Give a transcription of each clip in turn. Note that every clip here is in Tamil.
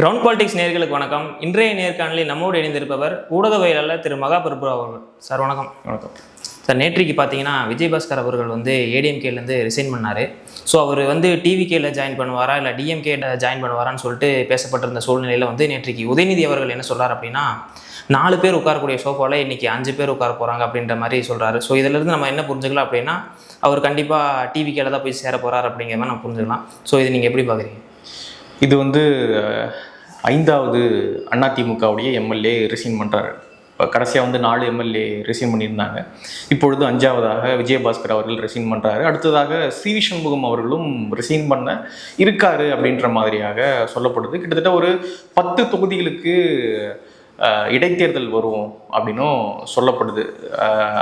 கிரவுண்ட் பாலிடிக்ஸ் நேயர்களுக்கு வணக்கம். இன்றைய நேர்காணலில் நம்மோடு இணைந்திருப்பவர் ஊடகவியலாளர் திரு மகா பிரபு அவர்கள். சார் வணக்கம். வணக்கம் சார். நேற்றைக்கு பார்த்தீங்கன்னா விஜயபாஸ்கர் அவர்கள் வந்து ஏடிஎம்கேலேருந்து ரிசைன் பண்ணார். ஸோ அவர் வந்து டிவிகேல ஜாயின் பண்ணுவாரா இல்லை டிஎம்கே ஜாயின் பண்ணுவாரான்னு சொல்லிட்டு பேசப்பட்டிருந்த சூழ்நிலையில் வந்து நேற்றைக்கு உதயநிதி அவர்கள் என்ன சொல்கிறார் அப்படின்னா 4 பேர் உட்காரக்கூடிய சோஃபாவில் இன்றைக்கி 5 பேர் உட்கார போகிறாங்க அப்படின்ற மாதிரி சொல்கிறாரு. ஸோ இதிலிருந்து நம்ம என்ன புரிஞ்சுக்கலாம் அப்படின்னா அவர் கண்டிப்பாக டிவிகேல தான் போய் சேர போகிறார் அப்படிங்கிற மாதிரி நம்ம புரிஞ்சுக்கலாம். ஸோ இது நீங்கள் எப்படி பார்க்குறீங்க? இது வந்து 5வது அதிமுகவுடைய எம்எல்ஏ ரிசைன் பண்ணுறாரு. கடைசியாக வந்து 4 எம்எல்ஏ ரிசைன் பண்ணியிருந்தாங்க. இப்பொழுது 5வதாக விஜயபாஸ்கர் அவர்கள் ரிசைன் பண்ணுறாரு. அடுத்ததாக சிவி சண்முகம் அவர்களும் ரிசைன் பண்ண இருக்காரு அப்படின்ற மாதிரியாக சொல்லப்படுது. கிட்டத்தட்ட ஒரு 10 தொகுதிகளுக்கு இடைத்தேர்தல் வரும் அப்படின்னும் சொல்லப்படுது.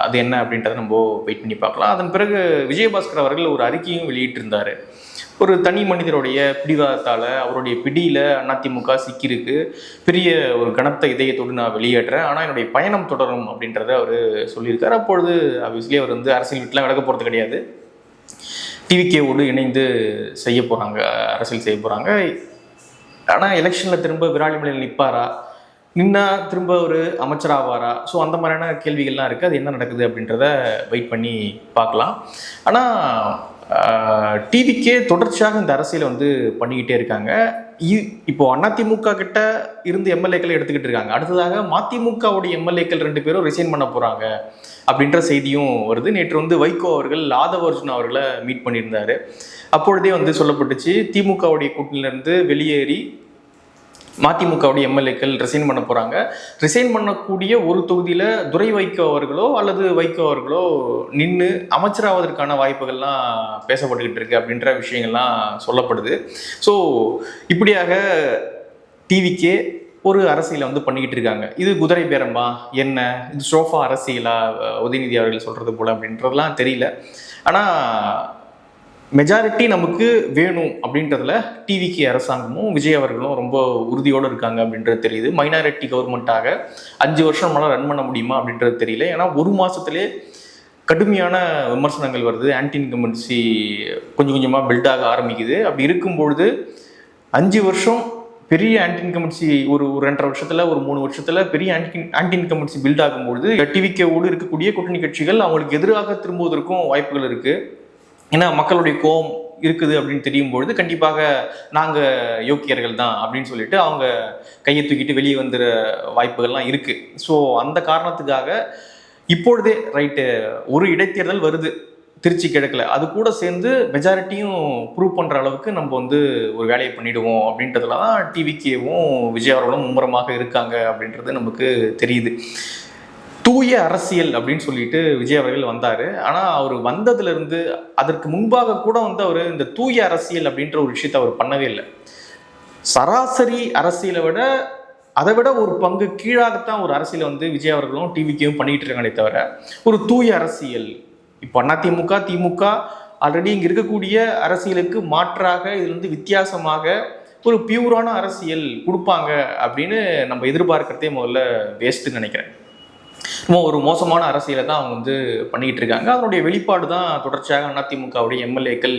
அது என்ன அப்படின்றத நம்ம வெயிட் பண்ணி பார்க்கலாம். அதன் பிறகு விஜயபாஸ்கர் அவர்கள் ஒரு அறிக்கையும் வெளியிட்டிருந்தார். ஒரு தனி மனிதருடைய பிடிவாதத்தால் அவருடைய பிடியில் அதிமுக சிக்கியிருக்கு, பெரிய ஒரு கனத்த இதயத்தோடு நான் வெளியேற்றேன், ஆனால் என்னுடைய பயணம் தொடரும் அப்படின்றத அவர் சொல்லியிருக்காரு. அப்பொழுது ஆப்வியஸ்லி அவர் வந்து அரசியல் வீட்டில் விலக போகிறது கிடையாது, டிவிகேவோடு இணைந்து செய்ய போகிறாங்க, அரசியல் செய்ய போகிறாங்க. ஆனால் எலெக்ஷனில் திரும்ப விராலிமலையில் நிற்பாரா, நின்னா திரும்ப ஒரு அமைச்சராவாரா? ஸோ அந்த மாதிரியான கேள்விகள்லாம் இருக்குது. அது என்ன நடக்குது அப்படின்றத வெயிட் பண்ணி பார்க்கலாம். ஆனால் டிவிக்கே தொடர்ச்சியாக இந்த அரசியலை வந்து பண்ணிக்கிட்டே இருக்காங்க. இப்போ அதிமுக கிட்ட இருந்து எம்எல்ஏக்களை எடுத்துக்கிட்டு இருக்காங்க. அடுத்ததாக மதிமுகவுடைய எம்எல்ஏக்கள் 2 பேரும் ரிசைன் பண்ண போகிறாங்க அப்படின்ற செய்தியும் வருது. நேற்று வந்து வைகோ அவர்கள் ஆதவ அர்ஜுனா அவர்களை மீட் பண்ணியிருந்தாரு. அப்பொழுதே வந்து சொல்லப்பட்டுச்சு, திமுகவுடைய கூட்டணியிலேருந்து வெளியேறி மதிமுகவுடைய எம்எல்ஏக்கள் ரிசைன் பண்ண போகிறாங்க. ரிசைன் பண்ணக்கூடிய ஒரு தொகுதியில் துரை வைகோ அவர்களோ அல்லது வைகோ அவர்களோ நின்று அமைச்சராவதற்கான வாய்ப்புகள்லாம் பேசப்பட்டுக்கிட்டு இருக்கு அப்படின்ற விஷயங்கள்லாம் சொல்லப்படுது. ஸோ இப்படியாக டிவிக்கே ஒரு அரசியலை வந்து பண்ணிக்கிட்டு இருக்காங்க. இது குதிரை பேரம்பா என்ன, இது சோஃபா அரசியலா உதயநிதி அவர்கள் சொல்கிறது போல் அப்படின்றதுலாம் தெரியல. ஆனால் மெஜாரிட்டி நமக்கு வேணும் அப்படின்றதுல டிவிக்கு அரசாங்கமும் விஜய் அவர்களும் ரொம்ப உறுதியோடு இருக்காங்க அப்படின்றது தெரியுது. மைனாரிட்டி கவர்மெண்ட்டாக 5 வருஷம் நம்மளால் ரன் பண்ண முடியுமா அப்படின்றது தெரியல. ஏன்னா ஒரு மாதத்துலேயே கடுமையான விமர்சனங்கள் வருது. ஆன்டி இன்கம்பன்சி கொஞ்சம் கொஞ்சமாக பில்ட் ஆக ஆரம்பிக்குது. அப்படி இருக்கும்பொழுது 5 வருஷம் பெரிய ஆன்டி இன்கம்பன்சி ஒரு 2.5 வருஷத்தில் ஒரு 3 வருஷத்தில் பெரிய ஆன்டி இன்கம்பன்சி பில்ட் ஆகும்பொழுது டிவிகேவோடு இருக்கக்கூடிய கூட்டணி கட்சிகள் அவங்களுக்கு எதிராக திரும்புவதற்கும் வாய்ப்புகள் இருக்குது. ஏன்னா மக்களுடைய கோபம் இருக்குது அப்படின்னு தெரியும் பொழுது கண்டிப்பாக நாங்கள் யோக்கியர்கள் தான் அப்படின்னு சொல்லிட்டு அவங்க கையை தூக்கிட்டு வெளியே வந்துற வாய்ப்புகள்லாம் இருக்குது. ஸோ அந்த காரணத்துக்காக இப்பொழுதே ரைட்டு ஒரு இடைத்தேர்தல் வருது திருச்சி கிழக்கில், அது கூட சேர்ந்து மெஜாரிட்டியும் ப்ரூவ் பண்ணுற அளவுக்கு நம்ம வந்து ஒரு வேலையை பண்ணிவிடுவோம் அப்படின்றதுல தான் டிவிகேவும் விஜய் அவர்களும் மும்முரமாக இருக்காங்க அப்படின்றது நமக்கு தெரியுது. தூய அரசியல் அப்படின்னு சொல்லிட்டு விஜய் அவர்கள் வந்தார். ஆனால் அவர் வந்ததுலேருந்து அதற்கு முன்பாக கூட வந்து அவர் இந்த தூய அரசியல் அப்படின்ற ஒரு விஷயத்தை அவர் பண்ணவே இல்லை. சராசரி அரசியலை விட அதை விட ஒரு பங்கு கீழாகத்தான் ஒரு அரசியலை வந்து விஜய் அவர்களும் டிவிக்கும் பண்ணிக்கிட்டு இருக்காங்களே தவிர ஒரு தூய அரசியல் இப்போ அதிமுக திமுக ஆல்ரெடி இங்கே இருக்கக்கூடிய அரசியலுக்கு மாற்றாக இதுல இருந்து வித்தியாசமாக ஒரு பியூரான அரசியல் கொடுப்பாங்க அப்படின்னு நம்ம எதிர்பார்க்கறதே முதல்ல வேஸ்ட்டுன்னு நினைக்கிறேன். ஒரு மோசமான அரசியலை தான் அவங்க வந்து பண்ணிக்கிட்டு இருக்காங்க. அதனுடைய வெளிப்பாடு தான் தொடர்ச்சியாக அதிமுகவுடைய எம்எல்ஏக்கள்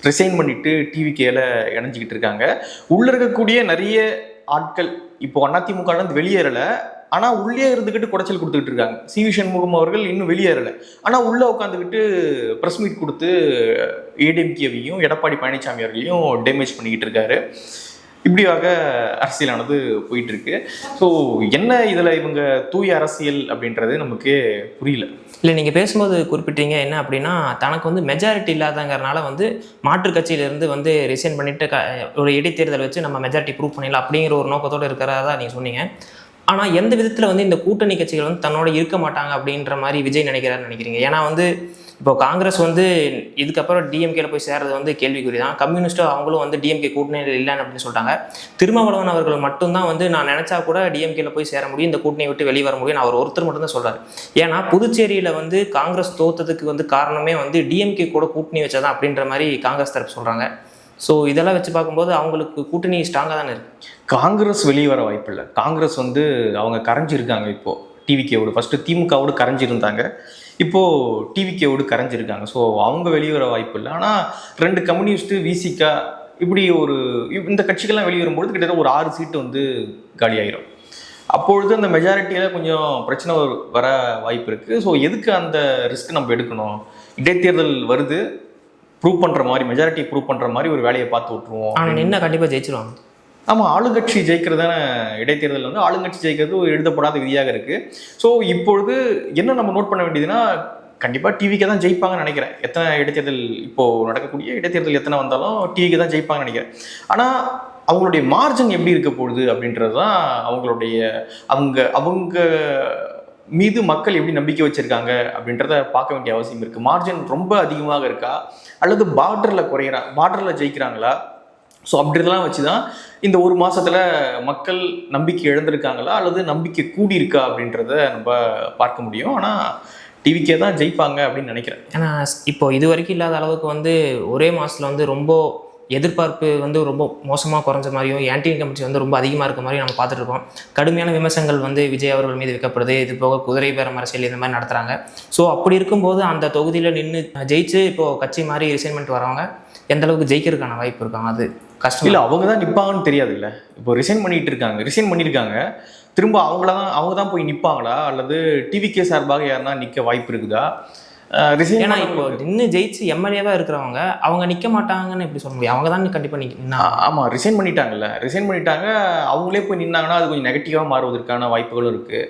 ரிசைன் பண்ணிட்டு டிவிகேல இணைஞ்சிக்கிட்டு இருக்காங்க. உள்ள இருக்கக்கூடிய நிறைய ஆட்கள் இப்போ அதிமுகலேருந்து வெளியேறலை, ஆனால் உள்ளே இருந்துக்கிட்டு குடைச்சல் கொடுத்துக்கிட்டு இருக்காங்க. சிவி சண்முகம் அவர்கள் இன்னும் வெளியேறலை, ஆனால் உள்ளே உட்காந்துக்கிட்டு ப்ரெஸ் மீட் கொடுத்து ஏடிஎம்கேவையும் எடப்பாடி பழனிசாமி அவர்களையும் டேமேஜ் பண்ணிக்கிட்டு இருக்காரு. இப்படியாக அரசியலானது போயிட்டு இருக்கு. ஸோ என்ன இதில் இவங்க தூய அரசியல் அப்படின்றது நமக்கு புரியல. இல்லை, நீங்கள் பேசும்போது குறிப்பிட்டீங்க என்ன அப்படின்னா தனக்கு வந்து மெஜாரிட்டி இல்லாதங்கிறனால வந்து மாற்றுக் கட்சியிலேருந்து வந்து ரிசைன் பண்ணிட்டு ஒரு இடைத்தேர்தல் வச்சு நம்ம மெஜாரிட்டி ப்ரூவ் பண்ணிடலாம் அப்படிங்கிற ஒரு நோக்கத்தோடு இருக்கிறதா நீங்கள் சொன்னீங்க. ஆனால் எந்த விதத்தில் வந்து இந்த கூட்டணி கட்சிகள் வந்து தன்னோட இருக்க மாட்டாங்க அப்படின்ற மாதிரி விஜய் நினைக்கிறாருன்னு நினைக்கிறீங்க? ஏன்னா வந்து இப்போ காங்கிரஸ் வந்து இதுக்கப்புறம் டிஎம்கேல போய் சேர்றது வந்து கேள்விக்குறி தான். கம்யூனிஸ்ட்டோ அவங்களும் வந்து டிஎம்கே கூட்டணியில் இல்லைன்னு அப்படின்னு சொல்லிட்டாங்க. திருமாவளவன் அவர்கள் மட்டும்தான் வந்து நான் நினச்சா கூட டிஎம்கேல போய் சேர முடியும், இந்த கூட்டணியை விட்டு வெளியே வர முடியும், அவர் ஒருத்தர் மட்டும்தான் சொல்கிறார். ஏன்னா புதுச்சேரியில் வந்து காங்கிரஸ் தோத்ததுக்கு வந்து காரணமே வந்து டிஎம்கே கூட கூட்டணி வச்சதான் அப்படின்ற மாதிரி காங்கிரஸ் தரப்பு சொல்கிறாங்க. ஸோ இதெல்லாம் வச்சு பார்க்கும்போது அவங்களுக்கு கூட்டணி ஸ்ட்ராங்காக தானே இருக்குது. காங்கிரஸ் வெளியே வர வாய்ப்பு இல்லை. காங்கிரஸ் வந்து அவங்க கரைஞ்சிருக்காங்க. இப்போது டிவிகேவோடு ஃபஸ்ட்டு திமுகவோடு கரைஞ்சிருந்தாங்க, இப்போது டிவிகேவோடு கரைஞ்சிருக்காங்க. ஸோ அவங்க வெளியே வர வாய்ப்பு இல்லை. ஆனால் 2 கம்யூனிஸ்ட்டு விசிகா இப்படி இந்த கட்சிகள்லாம் வெளியே வரும்பொழுது கிட்டத்தட்ட ஒரு 6 சீட்டு வந்து காலியாயிரும். அப்பொழுது அந்த மெஜாரிட்டியில் கொஞ்சம் பிரச்சனை வர வாய்ப்பு இருக்குது. ஸோ எதுக்கு அந்த ரிஸ்க் நம்ம எடுக்கணும்? இடைத்தேர்தல் வருது, ப்ரூவ் பண்ணுற மாதிரி, மெஜாரிட்டி ப்ரூவ் பண்ணுற மாதிரி ஒரு வேலையை பார்த்து விட்டுருவோம். ஆனால் நின்று கண்டிப்பாக ஜெயிச்சிருவாங்க. ஆமாம், ஆளுங்கட்சி ஜெயிக்கிறது தானே இடைத்தேர்தல் வந்து ஆளுங்கட்சி ஜெயிக்கிறது ஒரு எழுதப்படாத விதியாக இருக்குது. ஸோ இப்பொழுது என்ன நம்ம நோட் பண்ண வேண்டியதுன்னா, கண்டிப்பாக டிவிக்கே தான் ஜெயிப்பாங்கன்னு நினைக்கிறேன். எத்தனை இடைத்தேர்தல் இப்போது நடக்கக்கூடிய இடைத்தேர்தல் எத்தனை வந்தாலும் டிவிக்கு தான் ஜெயிப்பாங்கன்னு நினைக்கிறேன். ஆனால் அவங்களுடைய மார்ஜின் எப்படி இருக்க போகுது அப்படின்றது தான் அவங்களுடைய அவங்க மீது மக்கள் எப்படி நம்பிக்கை வச்சுருக்காங்க அப்படின்றத பார்க்க வேண்டிய அவசியம் இருக்குது. மார்ஜின் ரொம்ப அதிகமாக இருக்கா, அல்லது பார்டரில் ஜெயிக்கிறாங்களா? ஸோ அப்படிலாம் வச்சு தான் இந்த ஒரு மாதத்தில் மக்கள் நம்பிக்கை இழந்திருக்காங்களா அல்லது நம்பிக்கை கூடியிருக்கா அப்படின்றத நம்ம பார்க்க முடியும். ஆனால் டிவிக்கே தான் ஜெயிப்பாங்க அப்படின்னு நினைக்கிறேன். ஏன்னா இப்போ இது வரைக்கும் இல்லாத அளவுக்கு வந்து ஒரே மாதத்தில் வந்து ரொம்ப எதிர்பார்ப்பு வந்து ரொம்ப மோசமாக குறைஞ்ச மாதிரியும், ஆன்டி இன்கம்பன்சி வந்து ரொம்ப அதிகமாக இருக்க மாதிரியும் நம்ம பார்த்துட்டு இருக்கோம். கடுமையான விமர்சனங்கள் வந்து விஜய் அவர்கள் மீது வைக்கப்படுது. இது போக குதிரை பேரம் அரசியல் இந்த மாதிரி நடத்துகிறாங்க. ஸோ அப்படி இருக்கும்போது அந்த தொகுதியில் நின்று ஜெயிச்சு இப்போது கட்சி மாதிரி ரிசைன்மெண்ட் வரவங்க எந்த அளவுக்கு ஜெயிக்கிறதுக்கான வாய்ப்பு இருக்காங்க? அது கஷ்டம் இல்லை, அவங்க தான் நிற்பாங்கன்னு தெரியாது. இல்லை, இப்போ ரிசைன் பண்ணியிருக்காங்க, திரும்ப அவங்க தான் போய் நிற்பாங்களா அல்லது டிவிகே சார்பாக யாருன்னா நிற்க வாய்ப்பு இருக்குதா? ஏன்னா இப்போ நின்று ஜெயிச்சு எம்எல்ஏவாக இருக்கிறவங்க அவங்க நிற்க மாட்டாங்கன்னு எப்படி சொல்ல முடியும்? அவங்க தான் கண்டிப்பாக நிற்க. ஆமாம், ரிசைன் பண்ணிட்டாங்க. அவங்களே போய் நின்னாங்கன்னா அது கொஞ்சம் நெகட்டிவாக மாறுவதற்கான வாய்ப்புகளும் இருக்குது.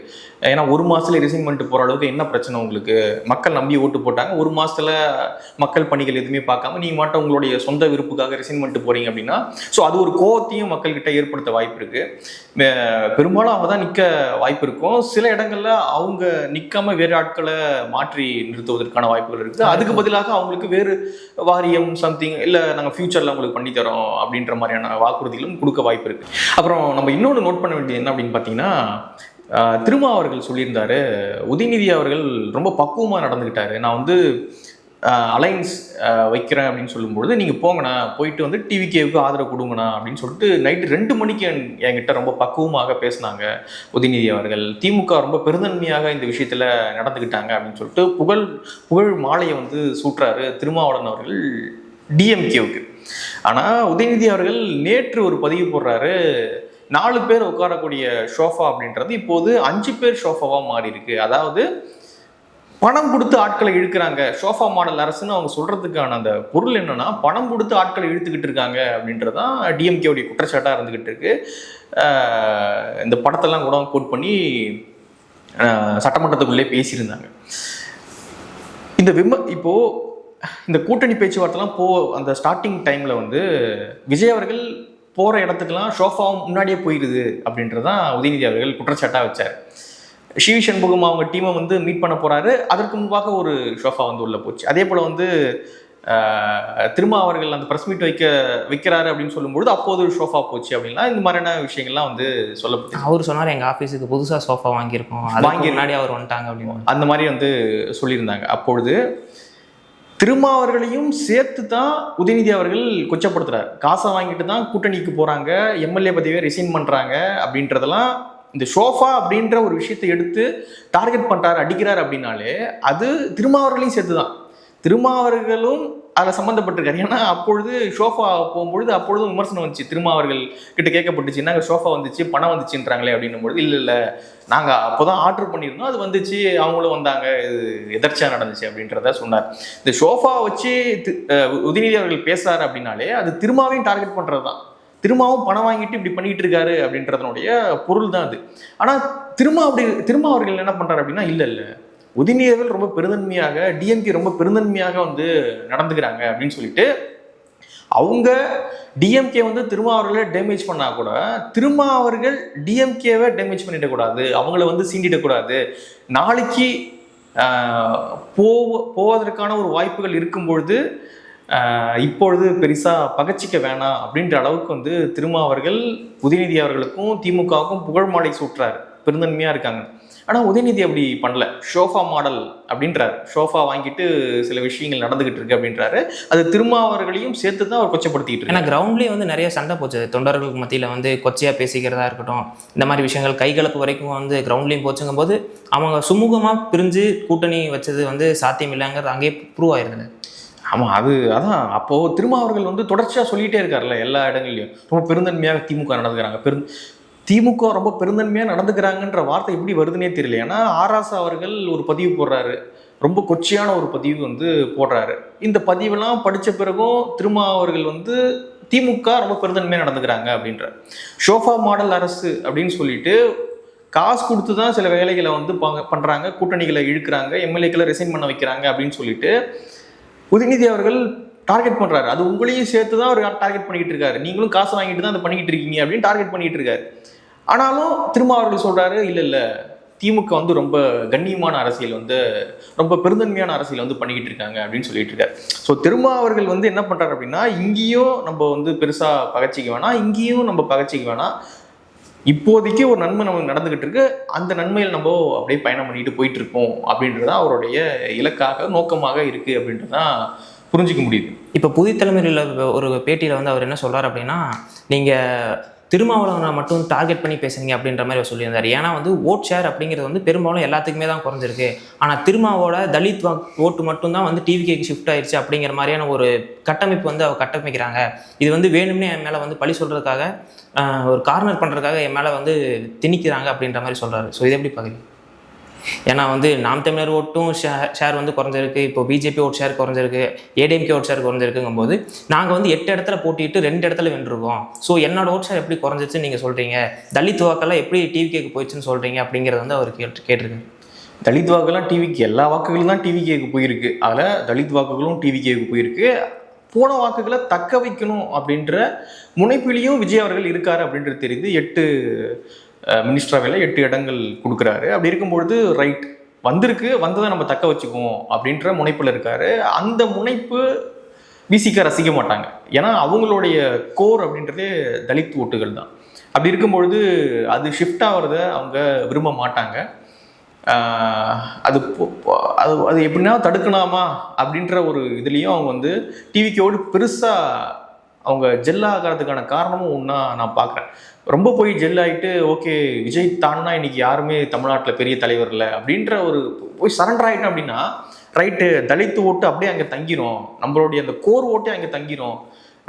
ஏன்னா ஒரு மாதத்துல ரிசைன் பண்ணிட்டு போகிற அளவுக்கு என்ன பிரச்சனை உங்களுக்கு? மக்கள் நம்பி ஓட்டு போட்டாங்க. ஒரு மாதத்தில் மக்கள் பணிகள் எதுவுமே பார்க்காம நீங்கள் மட்டும் உங்களுடைய சொந்த விருப்புக்காக ரிசைன் பண்ணிட்டு போகிறீங்க அப்படின்னா, ஸோ அது ஒரு கோவத்தையும் மக்கள்கிட்ட ஏற்படுத்த வாய்ப்பு இருக்குது. பெரும்பாலும் அவங்க தான் நிற்க வாய்ப்பு இருக்கும். சில இடங்களில் அவங்க நிற்காம வேறு ஆட்களை மாற்றி நிறுத்துவதற்கான வாய்ப்புகள் இருக்குது. அதுக்கு பதிலாக அவங்களுக்கு வேறு வாரியம் சம்திங் இல்லை நாங்கள் ஃபியூச்சரில் உங்களுக்கு பண்ணித்தரோம் அப்படின்ற மாதிரியான வாக்குறுதிகளும் கொடுக்க வாய்ப்பு இருக்குது. அப்புறம் நம்ம இன்னொன்று நோட் பண்ண வேண்டியது என்ன அப்படின்னு பார்த்தீங்கன்னா, திருமா அவர்கள் சொல்லியிருந்தாரு, உதயநிதி அவர்கள் ரொம்ப பக்குவமாக நடந்துக்கிட்டாரு. நான் வந்து அலைன்ஸ் வைக்கிறேன் அப்படின்னு சொல்லும்பொழுது நீங்கள் போங்கண்ணா, போயிட்டு வந்து டிவிகேவுக்கு ஆதரவு கொடுங்கண்ணா அப்படின்னு சொல்லிட்டு நைட்டு 2 மணிக்கு என்கிட்ட ரொம்ப பக்குவமாக பேசினாங்க உதயநிதி அவர்கள். திமுக ரொம்ப பெருந்தன்மையாக இந்த விஷயத்தில் நடந்துக்கிட்டாங்க அப்படின்னு சொல்லிட்டு புகழ் மாலையை வந்து சூட்டுறாரு திருமாவளவன் அவர்கள் டிஎம்கேவுக்கு. ஆனால் உதயநிதி அவர்கள் நேற்று ஒரு பதிவு போடுறாரு, 4 பேர் உட்காரக்கூடிய ஷோஃபா அப்படின்றது இப்போது 5 பேர் ஷோஃபாவாக மாறி இருக்கு. அதாவது பணம் கொடுத்து ஆட்களை இழுக்கிறாங்க. ஷோஃபா மாடல் அரசுன்னு அவங்க சொல்றதுக்கான அந்த பொருள் என்னன்னா, பணம் கொடுத்து ஆட்களை இழுத்துக்கிட்டு இருக்காங்க அப்படின்றதான் டிஎம்கேவுடைய குற்றச்சாட்டாக இருந்துகிட்டு இருக்கு. இந்த படத்தெல்லாம் கூட கோட் பண்ணி சட்டமன்றத்துக்குள்ளே பேசியிருந்தாங்க. இப்போ இந்த கூட்டணி பேச்சுவார்த்தைலாம் அந்த ஸ்டார்டிங் டைம்ல வந்து விஜய் அவர்கள் போகிற இடத்துக்கெல்லாம் ஷோஃபாவும் முன்னாடியே போயிடுது அப்படின்றதான் உதயநிதி அவர்கள் குற்றச்சாட்டாக வச்சார். சிவி சண்முகம் அவங்க டீமை வந்து மீட் பண்ண போகிறாரு, அதற்கு முன்பாக ஒரு ஷோஃபா வந்து உள்ளே போச்சு. அதே போல் வந்து திருமா அவர்கள் அந்த ப்ரெஸ் மீட் வைக்கிறாரு அப்படின்னு சொல்லும்பொழுது அப்போது ஒரு ஷோஃபா போச்சு அப்படின்னா இந்த மாதிரியான விஷயங்கள்லாம் வந்து சொல்லப்பட்டு அவர் சொன்னார், எங்கள் ஆஃபீஸுக்கு புதுசாக சோஃபா வாங்கியிருக்கோம், முன்னாடி அவர் வந்துட்டாங்க அப்படின்னு அந்த மாதிரி வந்து சொல்லியிருந்தாங்க. அப்பொழுது திருமாவர்களையும் சேர்த்து தான் உதயநிதி அவர்கள் கொச்சப்படுத்துறாரு. காசை வாங்கிட்டு தான் கூட்டணிக்கு போகிறாங்க, எம்எல்ஏ பதவியை ரிசைன் பண்ணுறாங்க அப்படின்றதெல்லாம் இந்த ஷோஃபா அப்படின்ற ஒரு விஷயத்தை எடுத்து டார்கெட் பண்ணுறாரு, அடிக்கிறார் அப்படின்னாலே அது திருமாவர்களையும் சேர்த்து தான். திருமாவர்களும் அதில் சம்மந்தப்பட்டிருக்காரு. ஏன்னா அப்பொழுது ஷோஃபா போகும்பொழுது அப்பொழுதும் விமர்சனம் வந்துச்சு. திருமாவர்கள் கிட்ட கேட்கப்பட்டுச்சு, நாங்கள் ஷோஃபா வந்துச்சு பணம் வந்துச்சுன்றாங்களே அப்படின்னும் பொழுது இல்லை நாங்கள் அப்போ தான் ஆர்டர் பண்ணியிருந்தோம், அது வந்துச்சு, அவங்களும் வந்தாங்க, இது எதர்ச்சியாக நடந்துச்சு அப்படின்றத சொன்னார். இந்த ஷோஃபா வச்சு உதயநிதி அவர்கள் பேசுகிறாரு அப்படின்னாலே அது திருமாவையும் டார்கெட் பண்ணுறது தான். திருமாவும் பணம் வாங்கிட்டு இப்படி பண்ணிட்டு இருக்காரு அப்படின்றதனுடைய பொருள் தான் அது. ஆனால் திருமா அவர்கள் என்ன பண்ணுறாரு அப்படின்னா, இல்லை உதயநிதி அவர்கள் ரொம்ப பெருந்தன்மையாக, டிஎம்கே ரொம்ப பெருந்தன்மையாக வந்து நடந்துக்கிறாங்க அப்படின்னு சொல்லிட்டு அவங்க டிஎம்கே வந்து திருமா அவர்களை டேமேஜ் பண்ணா கூட திருமா அவர்கள் டிஎம்கேவை டேமேஜ் பண்ணிடக்கூடாது, அவங்கள வந்து சீண்டிடக்கூடாது. நாளைக்கு போவதற்கான ஒரு வாய்ப்புகள் இருக்கும்பொழுது இப்பொழுது பெருசாக பகச்சிக்க வேணாம் அப்படின்ற அளவுக்கு வந்து திருமா அவர்கள் உதயநிதி அவர்களுக்கும் திமுகவுக்கும் புகழ் மாலை சூட்டுறாரு, பெருந்தன்மையாக இருக்காங்க. ஆனால் உதயநிதி அப்படி பண்ணல, ஷோஃபா மாடல் அப்படின்றாரு. ஷோஃபா வாங்கிட்டு சில விஷயங்கள் நடந்துகிட்டு இருக்கு அப்படின்றாரு. அது திருமாவர்களையும் சேர்த்து தான் அவர் கொச்சப்படுத்திட்டு இருக்கு. ஏன்னா கிரவுண்ட்லேயே வந்து நிறைய சண்டை போச்சு, தொண்டர்களுக்கு மத்தியில் வந்து கொச்சையாக பேசிக்கிறதா இருக்கட்டும், இந்த மாதிரி விஷயங்கள் கைகலப்பு வரைக்கும் வந்து கிரவுண்ட்லேயும் போச்சுங்கும் போது அவங்க சுமூகமாக பிரிஞ்சு கூட்டணி வச்சது வந்து சாத்தியம் இல்லைங்கிறது அங்கேயே ப்ரூவ் ஆயிருது. ஆமாம், அதான் அப்போது திருமாவர்கள் வந்து தொடர்ச்சியாக சொல்லிகிட்டே இருக்கார்ல எல்லா இடங்கள்லையும், ரொம்ப பெருந்தன்மையாக திமுக நடந்துக்கிறாங்க, திமுக ரொம்ப பெருந்தன்மையாக நடந்துக்கிறாங்கன்ற வார்த்தை எப்படி வருதுன்னே தெரியல. ஏன்னா ஆராசா அவர்கள் ஒரு பதிவு போடுறாரு, ரொம்ப கொச்சையான ஒரு பதிவு வந்து போடுறாரு. இந்த பதிவெல்லாம் படித்த பிறகும் திருமாவர்கள் வந்து திமுக ரொம்ப பெருந்தன்மையாக நடந்துக்கிறாங்க அப்படின்ற ஷோஃபா மாடல் அரசு அப்படின்னு சொல்லிட்டு காசு கொடுத்து தான் சில வேலைகளை வந்து பண்ணுறாங்க, கூட்டணிகளை இழுக்கிறாங்க, எம்எல்ஏக்களை ரிசைன் பண்ண வைக்கிறாங்க அப்படின்னு சொல்லிட்டு உதயநிதி அவர்கள் டார்கெட் பண்ணுறாரு. அது உங்களையும் சேர்த்து தான் அவர் டார்கெட் பண்ணிக்கிட்டு இருக்காரு, நீங்களும் காசு வாங்கிட்டு தான் அதை பண்ணிக்கிட்டு இருக்கீங்க அப்படின்னு டார்கெட் பண்ணிக்கிட்டு இருக்காரு. ஆனாலும் திருமாவர்கள் சொல்கிறாரு, இல்லை திமுக வந்து ரொம்ப கண்ணியமான அரசியல் வந்து ரொம்ப பெருந்தன்மையான அரசியல் வந்து பண்ணிக்கிட்டு இருக்காங்க அப்படின்னு சொல்லிட்டு இருக்காரு. ஸோ திருமாவர்கள் வந்து என்ன பண்ணுறாரு அப்படின்னா, இங்கேயும் நம்ம வந்து பெருசாக பகச்சிக்க வேணாம், இங்கேயும் நம்ம பகச்சிக்க வேணாம், இப்போதைக்கு ஒரு நன்மை நமக்கு நடந்துகிட்டு இருக்கு, அந்த நன்மையில் நம்ம அப்படியே பயணம் பண்ணிட்டு போயிட்டு இருக்கோம் அப்படின்றது அவருடைய இலக்காக நோக்கமாக இருக்கு அப்படின்றதான் புரிஞ்சிக்க முடியுது. இப்போ புதிய தலைமுறையில் ஒரு பேட்டியில் வந்து அவர் என்ன சொல்றாரு அப்படின்னா, நீங்கள் திருமாவளவனை மட்டும் டார்கெட் பண்ணி பேசுறீங்க அப்படின்ற மாதிரி அவர் சொல்லியிருந்தார். ஏன்னா வந்து ஓட் ஷேர் அப்படிங்கிறது வந்து பெரும்பாலும் எல்லாத்துக்குமே தான் குறைஞ்சிருக்கு, ஆனால் திருமாவோட தலித் ஓட்டு மட்டும்தான் வந்து டிவிகேக்கு ஷிஃப்ட் ஆயிடுச்சு அப்படிங்கிற மாதிரியான ஒரு கட்டமைப்பு வந்து அவர் கட்டமைக்கிறாங்க. இது வந்து வேணும்னே என் மேலே வந்து பழி சொல்கிறதுக்காக, ஒரு கார்னர் பண்ணுறதுக்காக என் மேலே வந்து திணிக்கிறாங்க அப்படின்ற மாதிரி சொல்கிறாரு. ஸோ இதை எப்படி பார்க்குறீங்க? ஏன்னா வந்து நாம் தமிழர் ஓட்டும் ஷேர் வந்து குறைஞ்சிருக்கு, இப்போ பிஜேபி ஓட் ஷேர் குறைஞ்சிருக்கு, ஏடிஎம்கே ஓட் ஷேர் குறைஞ்சிருக்குங்கும் போது நாங்கள் வந்து 8 இடத்துல போட்டிட்டு 2 இடத்துல வென்றிருக்கோம். ஸோ என்னோட ஓட் ஷேர் எப்படி குறைஞ்சிச்சுன்னு நீங்கள் சொல்கிறீங்க, தலித் வாக்கெல்லாம் எப்படி டிவிகேக்கு போயிடுச்சுன்னு சொல்கிறீங்க அப்படிங்கிறத வந்து அவர் கேட்டிருக்காரு. தலித் வாக்கெல்லாம் டிவிக்கு, எல்லா வாக்குகளும் தான் டிவிகேக்கு போயிருக்கு, அதில் தலித் வாக்குகளும் டிவிகேக்கு போயிருக்கு. போன வாக்குகளை தக்க வைக்கணும் அப்படின்ற முனைப்பிலையும் விஜய் அவர்கள் இருக்காரு அப்படின்றது தெரியுது. 8 மினிஸ்டராவில் 8 இடங்கள் கொடுக்குறாரு. அப்படி இருக்கும்பொழுது ரைட் வந்ததை நம்ம தக்க வச்சுக்குவோம் அப்படின்ற முனைப்பில் இருக்காரு. அந்த முனைப்பு விசிக ரசிக்க மாட்டாங்க, ஏன்னா அவங்களுடைய கோர் அப்படின்றதே தலித் ஓட்டுகள் தான். அப்படி இருக்கும்பொழுது அது ஷிஃப்ட் ஆகிறத அவங்க விரும்ப மாட்டாங்க. அது அது அது எப்படின்னா தடுக்கலாமா அப்படின்ற ஒரு இதுலேயும் அவங்க வந்து டிவிக்கோடு பெருசாக அவங்க ஜெல்லாகிறதுக்கான காரணமும் ஒன்றா நான் பார்க்குறேன். ரொம்ப போய் ஜெல் ஆகிட்டு ஓகே விஜய் தான்னா இன்னைக்கு யாருமே தமிழ்நாட்டில் பெரிய தலைவர் இல்லை அப்படின்ற ஒரு போய் சரண்டர் ஆகிட்டேன் அப்படின்னா ரைட்டு, தலித்து ஓட்டு அப்படியே அங்கே தங்கிரும், நம்மளுடைய அந்த கோர் ஓட்டே அங்கே தங்கிரும்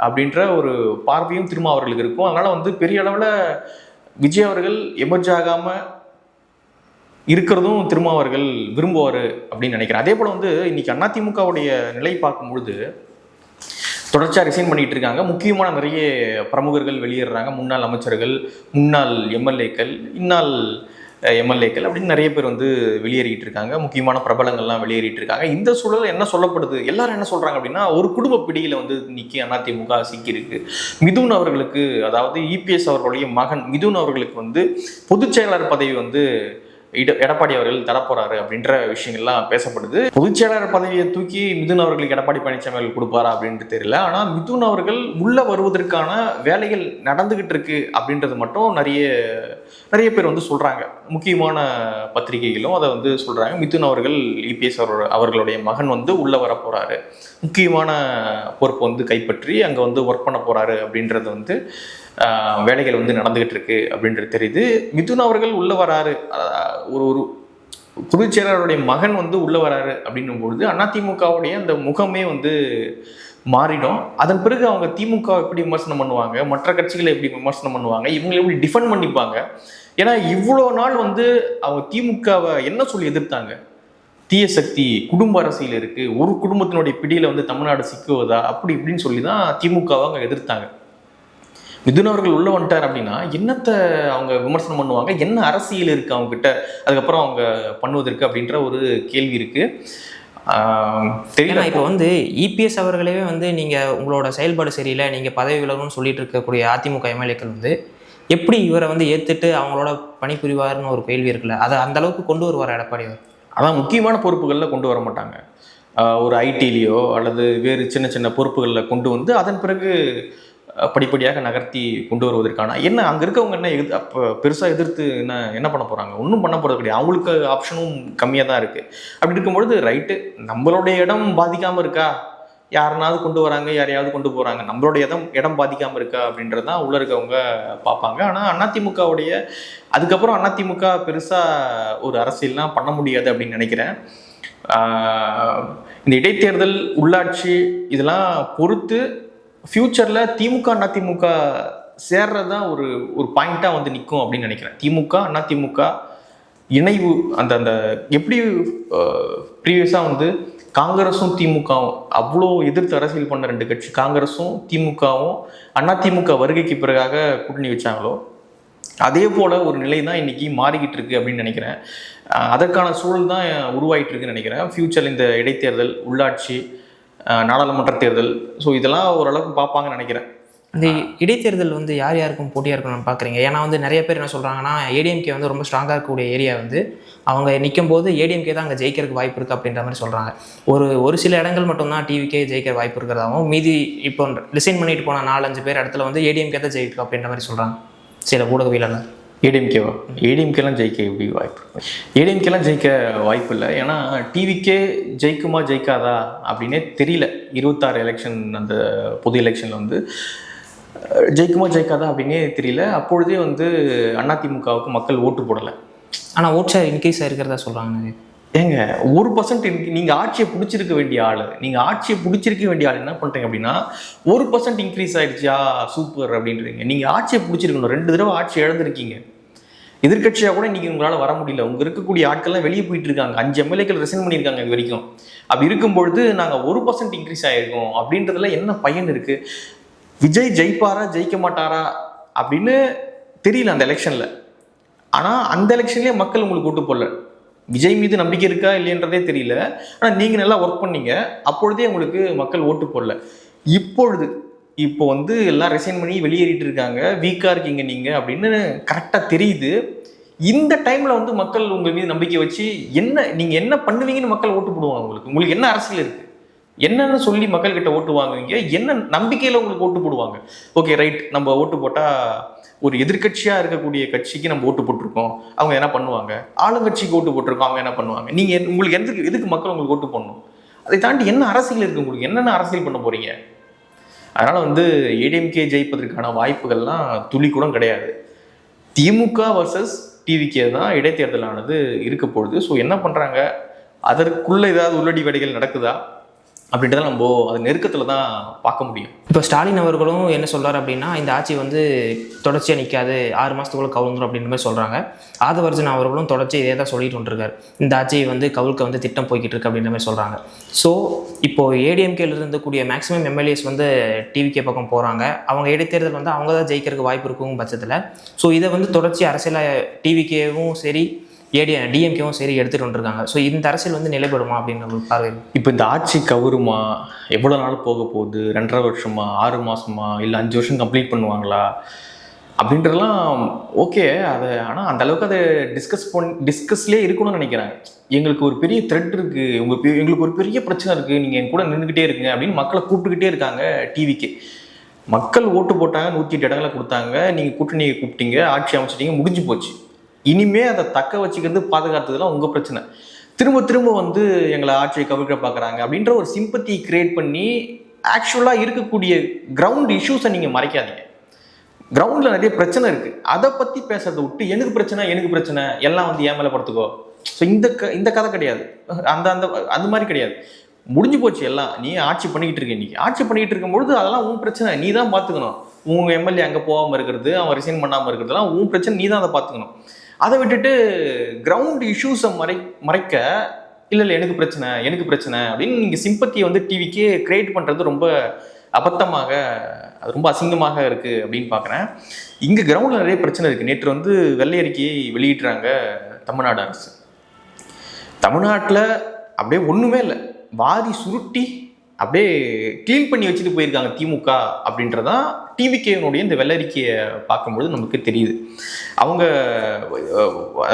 அப்படின்ற ஒரு பார்வையும் திருமாவர்களுக்கு இருக்கும். அதனால் வந்து பெரிய அளவில் விஜய் அவர்கள் எமர்ஜ் ஆகாமல் இருக்கிறதும் திருமாவர்கள் விரும்புவார் அப்படின்னு நினைக்கிறேன். அதே போல் வந்து இன்னைக்கு அதிமுகவுடைய நிலை பார்க்கும்பொழுது தொடர்ச்சியாக ரிசைன் பண்ணிகிட்டு இருக்காங்க. முக்கியமான நிறைய பிரமுகர்கள் வெளியேறாங்க, முன்னாள் அமைச்சர்கள், முன்னாள் எம்எல்ஏக்கள், இந்நாள் எம்எல்ஏக்கள் அப்படின்னு நிறைய பேர் வந்து வெளியேறிட்டு இருக்காங்க. முக்கியமான பிரபலங்கள்லாம் வெளியேறிட்டு இருக்காங்க. இந்த சூழல் என்ன சொல்லப்படுது, எல்லாரும் என்ன சொல்கிறாங்க அப்படின்னா, ஒரு குடும்ப பிடியில் வந்து இன்னைக்கு அதிமுக சிக்கியிருக்கு. மிதுன் அவர்களுக்கு, அதாவது இபிஎஸ் அவர்களுடைய மகன் மிதுன் அவர்களுக்கு வந்து பொதுச் செயலாளர் பதவி வந்து எடப்பாடி அவர்கள் தரப்போறாரு அப்படின்ற விஷயங்கள்லாம் பேசப்படுது. பொதுச்செயலாளர் பதவியை தூக்கி மிதுன் அவர்களுக்கு எடப்பாடி பழனிசாமி அவர்கள் கொடுப்பாரா அப்படின்ட்டு தெரியல. ஆனால் மிதுன் அவர்கள் உள்ள வருவதற்கான வேலைகள் நடந்துகிட்டு இருக்கு அப்படின்றது மட்டும் நிறைய பேர் வந்து சொல்றாங்க. முக்கியமான பத்திரிகைகளும் அதை வந்து சொல்றாங்க. மிதுன் அவர்கள் இபிஎஸ் அவர்களுடைய மகன் வந்து உள்ள வர போறாரு, முக்கியமான பொறுப்பு வந்து கைப்பற்றி அங்கே வந்து ஒர்க் பண்ண போறாரு அப்படின்றது வந்து வேலைகள் வந்து நடந்துகிட்டு இருக்கு அப்படின்றது தெரியுது. மிதுன் அவர்கள் உள்ள வராரு, ஒரு பொதுச் செயலாளருடைய மகன் வந்து உள்ள வராரு அப்படின்னும் பொழுது அதிமுகவுடைய அந்த முகமே வந்து மாறிடும். அதன் பிறகு அவங்க திமுக எப்படி விமர்சனம் பண்ணுவாங்க, மற்ற கட்சிகளை எப்படி விமர்சனம் பண்ணுவாங்க, இவங்களை எப்படி டிஃபெண்ட் பண்ணிப்பாங்க. ஏன்னா இவ்வளோ நாள் வந்து அவங்க திமுகவை என்ன சொல்லி எதிர்த்தாங்க, தீய சக்தி, குடும்ப அரசியல் இருக்கு, ஒரு குடும்பத்தினுடைய பிடியில வந்து தமிழ்நாடு சிக்குவதா, அப்படி இப்படின்னு சொல்லி தான் திமுகவை அவங்க எதிர்த்தாங்க. மிதுன் அவர்கள் உள்ள வந்துட்டார் அப்படின்னா என்னத்தை அவங்க விமர்சனம் பண்ணுவாங்க, என்ன அரசியல் இருக்கு அவங்க கிட்ட அதுக்கப்புறம் அவங்க பண்ணுவதற்கு அப்படின்ற ஒரு கேள்வி இருக்கு. தெரியல. இப்போ வந்து இபிஎஸ் அவர்களே வந்து நீங்கள் உங்களோட செயல்பாடு சரியில்லை, நீங்கள் பதவி விலகணும்னு சொல்லிட்டு இருக்கக்கூடிய அதிமுக எம்எல்ஏக்கள் வந்து எப்படி இவரை வந்து ஏற்றுட்டு அவங்களோட பணிபுரிவார்னு ஒரு கேள்வி இருக்குல்ல, அதை அந்த அளவுக்கு கொண்டு வருவார் எடப்பாடி அவர்? அதான் முக்கியமான பொறுப்புகளில் கொண்டு வர மாட்டாங்க. ஒரு ஐடிலேயோ அல்லது வேறு சின்ன சின்ன பொறுப்புகளில் கொண்டு வந்து அதன் பிறகு படிப்படியாக நகர்த்தி கொண்டு வருவதற்கான என்ன அங்கே இருக்கவங்க என்ன அப்போ பெருசாக எதிர்த்து என்ன பண்ண போகிறாங்க, ஒன்றும் பண்ண போகிறது கிடையாது. அவங்களுக்கு ஆப்ஷனும் கம்மியாக தான் இருக்குது. அப்படி இருக்கும்பொழுது ரைட்டு, நம்மளுடைய இடம் பாதிக்காமல் இருக்கா, யாருனாவது கொண்டு வராங்க, யாரையாவது கொண்டு போகிறாங்க, நம்மளுடைய இடம் பாதிக்காமல் இருக்கா அப்படின்றது தான் உள்ள இருக்கவங்க பார்ப்பாங்க. ஆனால் அதிமுகவுடைய அதுக்கப்புறம் அதிமுக பெருசாக ஒரு அரசியல்லாம் பண்ண முடியாது அப்படின்னு நினைக்கிறேன். இந்த இடைத்தேர்தல், உள்ளாட்சி இதெல்லாம் பொறுத்து ஃப்யூச்சரில் திமுக அதிமுக சேர்றது தான் ஒரு ஒரு பாயிண்ட்டாக வந்து நிற்கும் அப்படின்னு நினைக்கிறேன். திமுக அதிமுக இணைவு அந்த அந்த எப்படி ப்ரீவியஸாக வந்து காங்கிரஸும் திமுகவும் அவ்வளோ எதிர்த்து அரசியல் பண்ண ரெண்டு கட்சி, காங்கிரஸும் திமுகவும் அதிமுக வருகைக்கு பிறகாக கூட்டணி வச்சாங்களோ அதே போல் ஒரு நிலை தான் இன்றைக்கி மாறிக்கிட்டு இருக்கு அப்படின்னு நினைக்கிறேன். அதற்கான சூழல் தான் உருவாகிட்டு இருக்குன்னு நினைக்கிறேன். ஃப்யூச்சர் இந்த இடைத்தேர்தல், உள்ளாட்சி, நாடாளுமன்ற தேர்தல், ஸோ இதெல்லாம் ஓரளவுக்கு பார்ப்பாங்கன்னு நினைக்கிறேன். இந்த இடைத்தேர்தல் வந்து யார் யாருக்கும் போட்டியாக இருக்கணும்னு பார்க்குறீங்க? ஏன்னா வந்து நிறைய பேர் என்ன சொல்கிறாங்கன்னா, ஏடிஎம்கே வந்து ரொம்ப ஸ்ட்ராங்காக இருக்கக்கூடிய ஏரியா வந்து அவங்க நிற்கும் போது ஏடிஎம்கே தான் அங்கே ஜெயிக்கிறதுக்கு வாய்ப்பு இருக்குது அப்படின்ற மாதிரி சொல்கிறாங்க. ஒரு சில இடங்கள் மட்டும்தான் டிவிக்கே ஜெயிக்கிற வாய்ப்பு இருக்கிறதாகவும், மீதி இப்போ ரிசைன் பண்ணிட்டு போன 4-5 பேர் இடத்துல வந்து ஏடிஎம்கே தான் ஜெயிக்கும் அப்படின்ற மாதிரி சொல்கிறாங்க சில ஊடகவியலாளர். ஏடிஎம்கேவா? ஏடிஎம்கேலாம் ஜெயிக்க எப்படி வாய்ப்பு? ஏடிஎம்கேலாம் ஜெயிக்க வாய்ப்பு இல்லை. ஏன்னா டிவிக்கே ஜெயிக்குமா ஜெயிக்காதா அப்படின்னே தெரியல. 26 எலெக்ஷன், அந்த பொது எலெக்ஷனில் வந்து ஜெயிக்குமா ஜெயிக்காதா அப்படின்னே தெரியல. அப்பொழுதே வந்து அதிமுகவுக்கு மக்கள் ஓட்டு போடலை. ஆனால் ஓட் ஷேர் இன்க்ரீஸ் ஆகிருக்கிறதா சொல்கிறாங்க. ஏங்க 1% நீங்கள் ஆட்சியை பிடிச்சிருக்க வேண்டிய ஆள், நீங்கள் ஆட்சியை பிடிச்சிருக்க வேண்டிய ஆள் என்ன பண்ணுறீங்க அப்படின்னா 1% இன்க்ரீஸ் ஆகிடுச்சா சூப்பர் அப்படின்றீங்க. நீங்கள் ஆட்சியை பிடிச்சிருக்கணும். 2 தடவை ஆட்சி இழந்திருக்கீங்க. எதிர்கட்சியாக கூட இன்றைக்கி உங்களால் வர முடியல. உங்கள் இருக்கக்கூடிய ஆட்கள்லாம் வெளியே போயிட்டு இருக்காங்க. 5 எம்எல்ஏக்கள் ரிசைன் பண்ணியிருக்காங்க இது வரைக்கும். அப்படி இருக்கும்பொழுது நாங்கள் 1% இன்க்ரீஸ் ஆகிருக்கோம் அப்படின்றதுல என்ன பயன் இருக்குது? விஜய் ஜெயிப்பாரா ஜெயிக்க மாட்டாரா அப்படின்னு தெரியல அந்த எலெக்ஷனில். ஆனால் அந்த எலெக்ஷன்லேயே மக்கள் உங்களுக்கு ஓட்டு போடல. விஜய் மீது நம்பிக்கை இருக்கா இல்லைன்றதே தெரியல. ஆனால் நீங்கள் நல்லா ஒர்க் பண்ணீங்க, அப்பொழுதே உங்களுக்கு மக்கள் ஓட்டு போடல. இப்போ வந்து எல்லாம் ரிசைன் பண்ணி வெளியேறிட்டு இருக்காங்க, வீக்காக இருக்கீங்க நீங்கள் அப்படின்னு கரெக்டாக தெரியுது. இந்த டைமில் வந்து மக்கள் உங்கள் மீது நம்பிக்கை வச்சு நீங்கள் என்ன பண்ணுவீங்கன்னு மக்கள் ஓட்டு போடுவாங்க. உங்களுக்கு என்ன அரசியல் இருக்குது, என்னன்னு சொல்லி மக்கள்கிட்ட ஓட்டு வாங்குவீங்க, என்ன நம்பிக்கையில் உங்களுக்கு ஓட்டு போடுவாங்க. ஓகே ரைட், நம்ம ஓட்டு போட்டால் ஒரு எதிர்கட்சியாக இருக்கக்கூடிய கட்சிக்கு நம்ம ஓட்டு போட்டிருக்கோம், அவங்க என்ன பண்ணுவாங்க. ஆளுங்கட்சிக்கு ஓட்டு போட்டிருக்கோம், அவங்க என்ன பண்ணுவாங்க. நீங்கள் உங்களுக்கு எதுக்கு மக்கள் உங்களுக்கு ஓட்டு போடணும்? அதை தாண்டி என்ன அரசியல் இருக்குது உங்களுக்கு? என்னென்ன அரசியல் பண்ண போகிறீங்க? அதனால் வந்து ஏடிஎம்கே ஜெயிப்பதற்கான வாய்ப்புகள்லாம் துளி கூட கிடையாது. திமுக வர்சஸ் டிவிகே தான் இடைத்தேர்தலானது இருக்க போகுது. ஸோ என்ன பண்ணுறாங்க, அதற்குள்ளே ஏதாவது உள்ளடி வேலைகள் நடக்குதா அப்படின்றத நம்ம அது நெருக்கத்தில் தான் பார்க்க முடியும். இப்போ ஸ்டாலின் அவர்களும் என்ன சொல்கிறார் அப்படின்னா, இந்த ஆட்சி வந்து தொடர்ச்சியாக நிற்காது, 6 மாதத்துக்குள்ள கவுந்துடும் அப்படின்ற மாதிரி சொல்கிறாங்க. ஆதவர்ஜன் அவர்களும் தொடர்ச்சி இதே தான் சொல்லிட்டு வந்துருக்காரு. இந்த ஆட்சியை வந்து கவுலுக்கு வந்து திட்டம் போய்கிட்டு இருக்கு அப்படின்ற மாதிரி சொல்கிறாங்க. ஸோ இப்போது ஏடிஎம்கேல இருந்தக்கூடிய மேக்ஸிமம் எம்எல்ஏஸ் வந்து டிவிகே பக்கம் போகிறாங்க. அவங்க இடைத்தேர்தல் வந்து அவங்க தான் ஜெயிக்கிறதுக்கு வாய்ப்பு இருக்கும் பட்சத்தில். ஸோ இதை வந்து தொடர்ச்சி அரசியலாக டிவிகேவும் சரி டிஎம்கேவும் சரி எடுத்துகிட்டு வந்துருக்காங்க. ஸோ இந்த அரசியல் வந்து நிலைப்படுமா அப்படின்ற ஒரு பார்வை. இப்போ இந்த ஆட்சி கவுருமா, எவ்வளோ நாள் போக போகுது, 2.5 வருஷமா, 6 மாதமா, இல்லை 5 வருஷம் கம்ப்ளீட் பண்ணுவாங்களா அப்படின்றலாம் ஓகே. அதை ஆனால் அந்த அளவுக்கு அதை டிஸ்கஸ்லேயே இருக்கணும்னு நினைக்கிறேன். எங்களுக்கு ஒரு பெரிய த்ரெட் இருக்குது, எங்களுக்கு ஒரு பெரிய பிரச்சனை இருக்குது, நீங்கள் என் கூட நின்றுக்கிட்டே இருக்குங்க அப்படின்னு மக்களை கூப்பிட்டுக்கிட்டே இருக்காங்க டிவிக்கு. மக்கள் ஓட்டு போட்டாங்க, 108 இடங்களை கொடுத்தாங்க, நீங்கள் கூட்டணியை கூப்பிட்டீங்க, ஆட்சி அமைச்சிட்டீங்க, முடிஞ்சு போச்சு. இனிமே அதை தக்க வச்சுக்கிறது, பாதுகாத்ததுலாம் உங்கள் பிரச்சனை. திரும்ப வந்து எங்களை ஆட்சியை கவிழ்க்க பார்க்குறாங்க அப்படின்ற ஒரு சிம்பத்தி கிரியேட் பண்ணி ஆக்சுவலாக இருக்கக்கூடிய கிரவுண்ட் இஷ்யூஸை நீங்கள் மறைக்காதீங்க. கிரவுண்டில் நிறைய பிரச்சனை இருக்குது, அதை பற்றி பேசுறதை விட்டு எனக்கு பிரச்சனை எல்லாம் வந்து ஏன் மேலே படுத்துக்கோ. ஸோ இந்த கதை கிடையாது, அந்த மாதிரி கிடையாது. முடிஞ்சு போச்சு எல்லாம். நீ ஆட்சி பண்ணிக்கிட்டு இருக்க, இன்றைக்கி ஆட்சி பண்ணிக்கிட்டு இருக்கும்பொழுது அதெல்லாம் உன் பிரச்சனை, நீ தான் பார்த்துக்கணும். உங்கள் எம்எல்ஏ அங்கே போகாமல் இருக்கிறது, அவன் ரிசைன் பண்ணாமல் இருக்கிறதுலாம் உன் பிரச்சனை, நீ தான் அதை பார்த்துக்கணும். அதை விட்டுட்டு கிரவுண்ட் இஷ்யூஸை மறைக்க இல்லை எனக்கு பிரச்சனை அப்படின்னு நீங்கள் சிம்பத்தியை வந்து டிவிக்கே கிரியேட் பண்ணுறது ரொம்ப அபத்தமாக, அது ரொம்ப அசிங்கமாக இருக்குது அப்படின்னு பார்க்குறேன். இங்கே கிரவுண்டில் நிறைய பிரச்சனை இருக்குது. நேற்று வந்து வெள்ளை அறிக்கையை வெளியிட்டுறாங்க தமிழ்நாடு அரசு. தமிழ்நாட்டில் அப்படியே ஒன்றுமே இல்லை, வாரி சுருட்டி அப்படியே க்ளீன் பண்ணி வச்சுட்டு போயிருக்காங்க திமுக அப்படின்றதான் டிவிகேனுடைய இந்த வெள்ளரிக்கையை பார்க்கும்பொழுது நமக்கு தெரியுது. அவங்க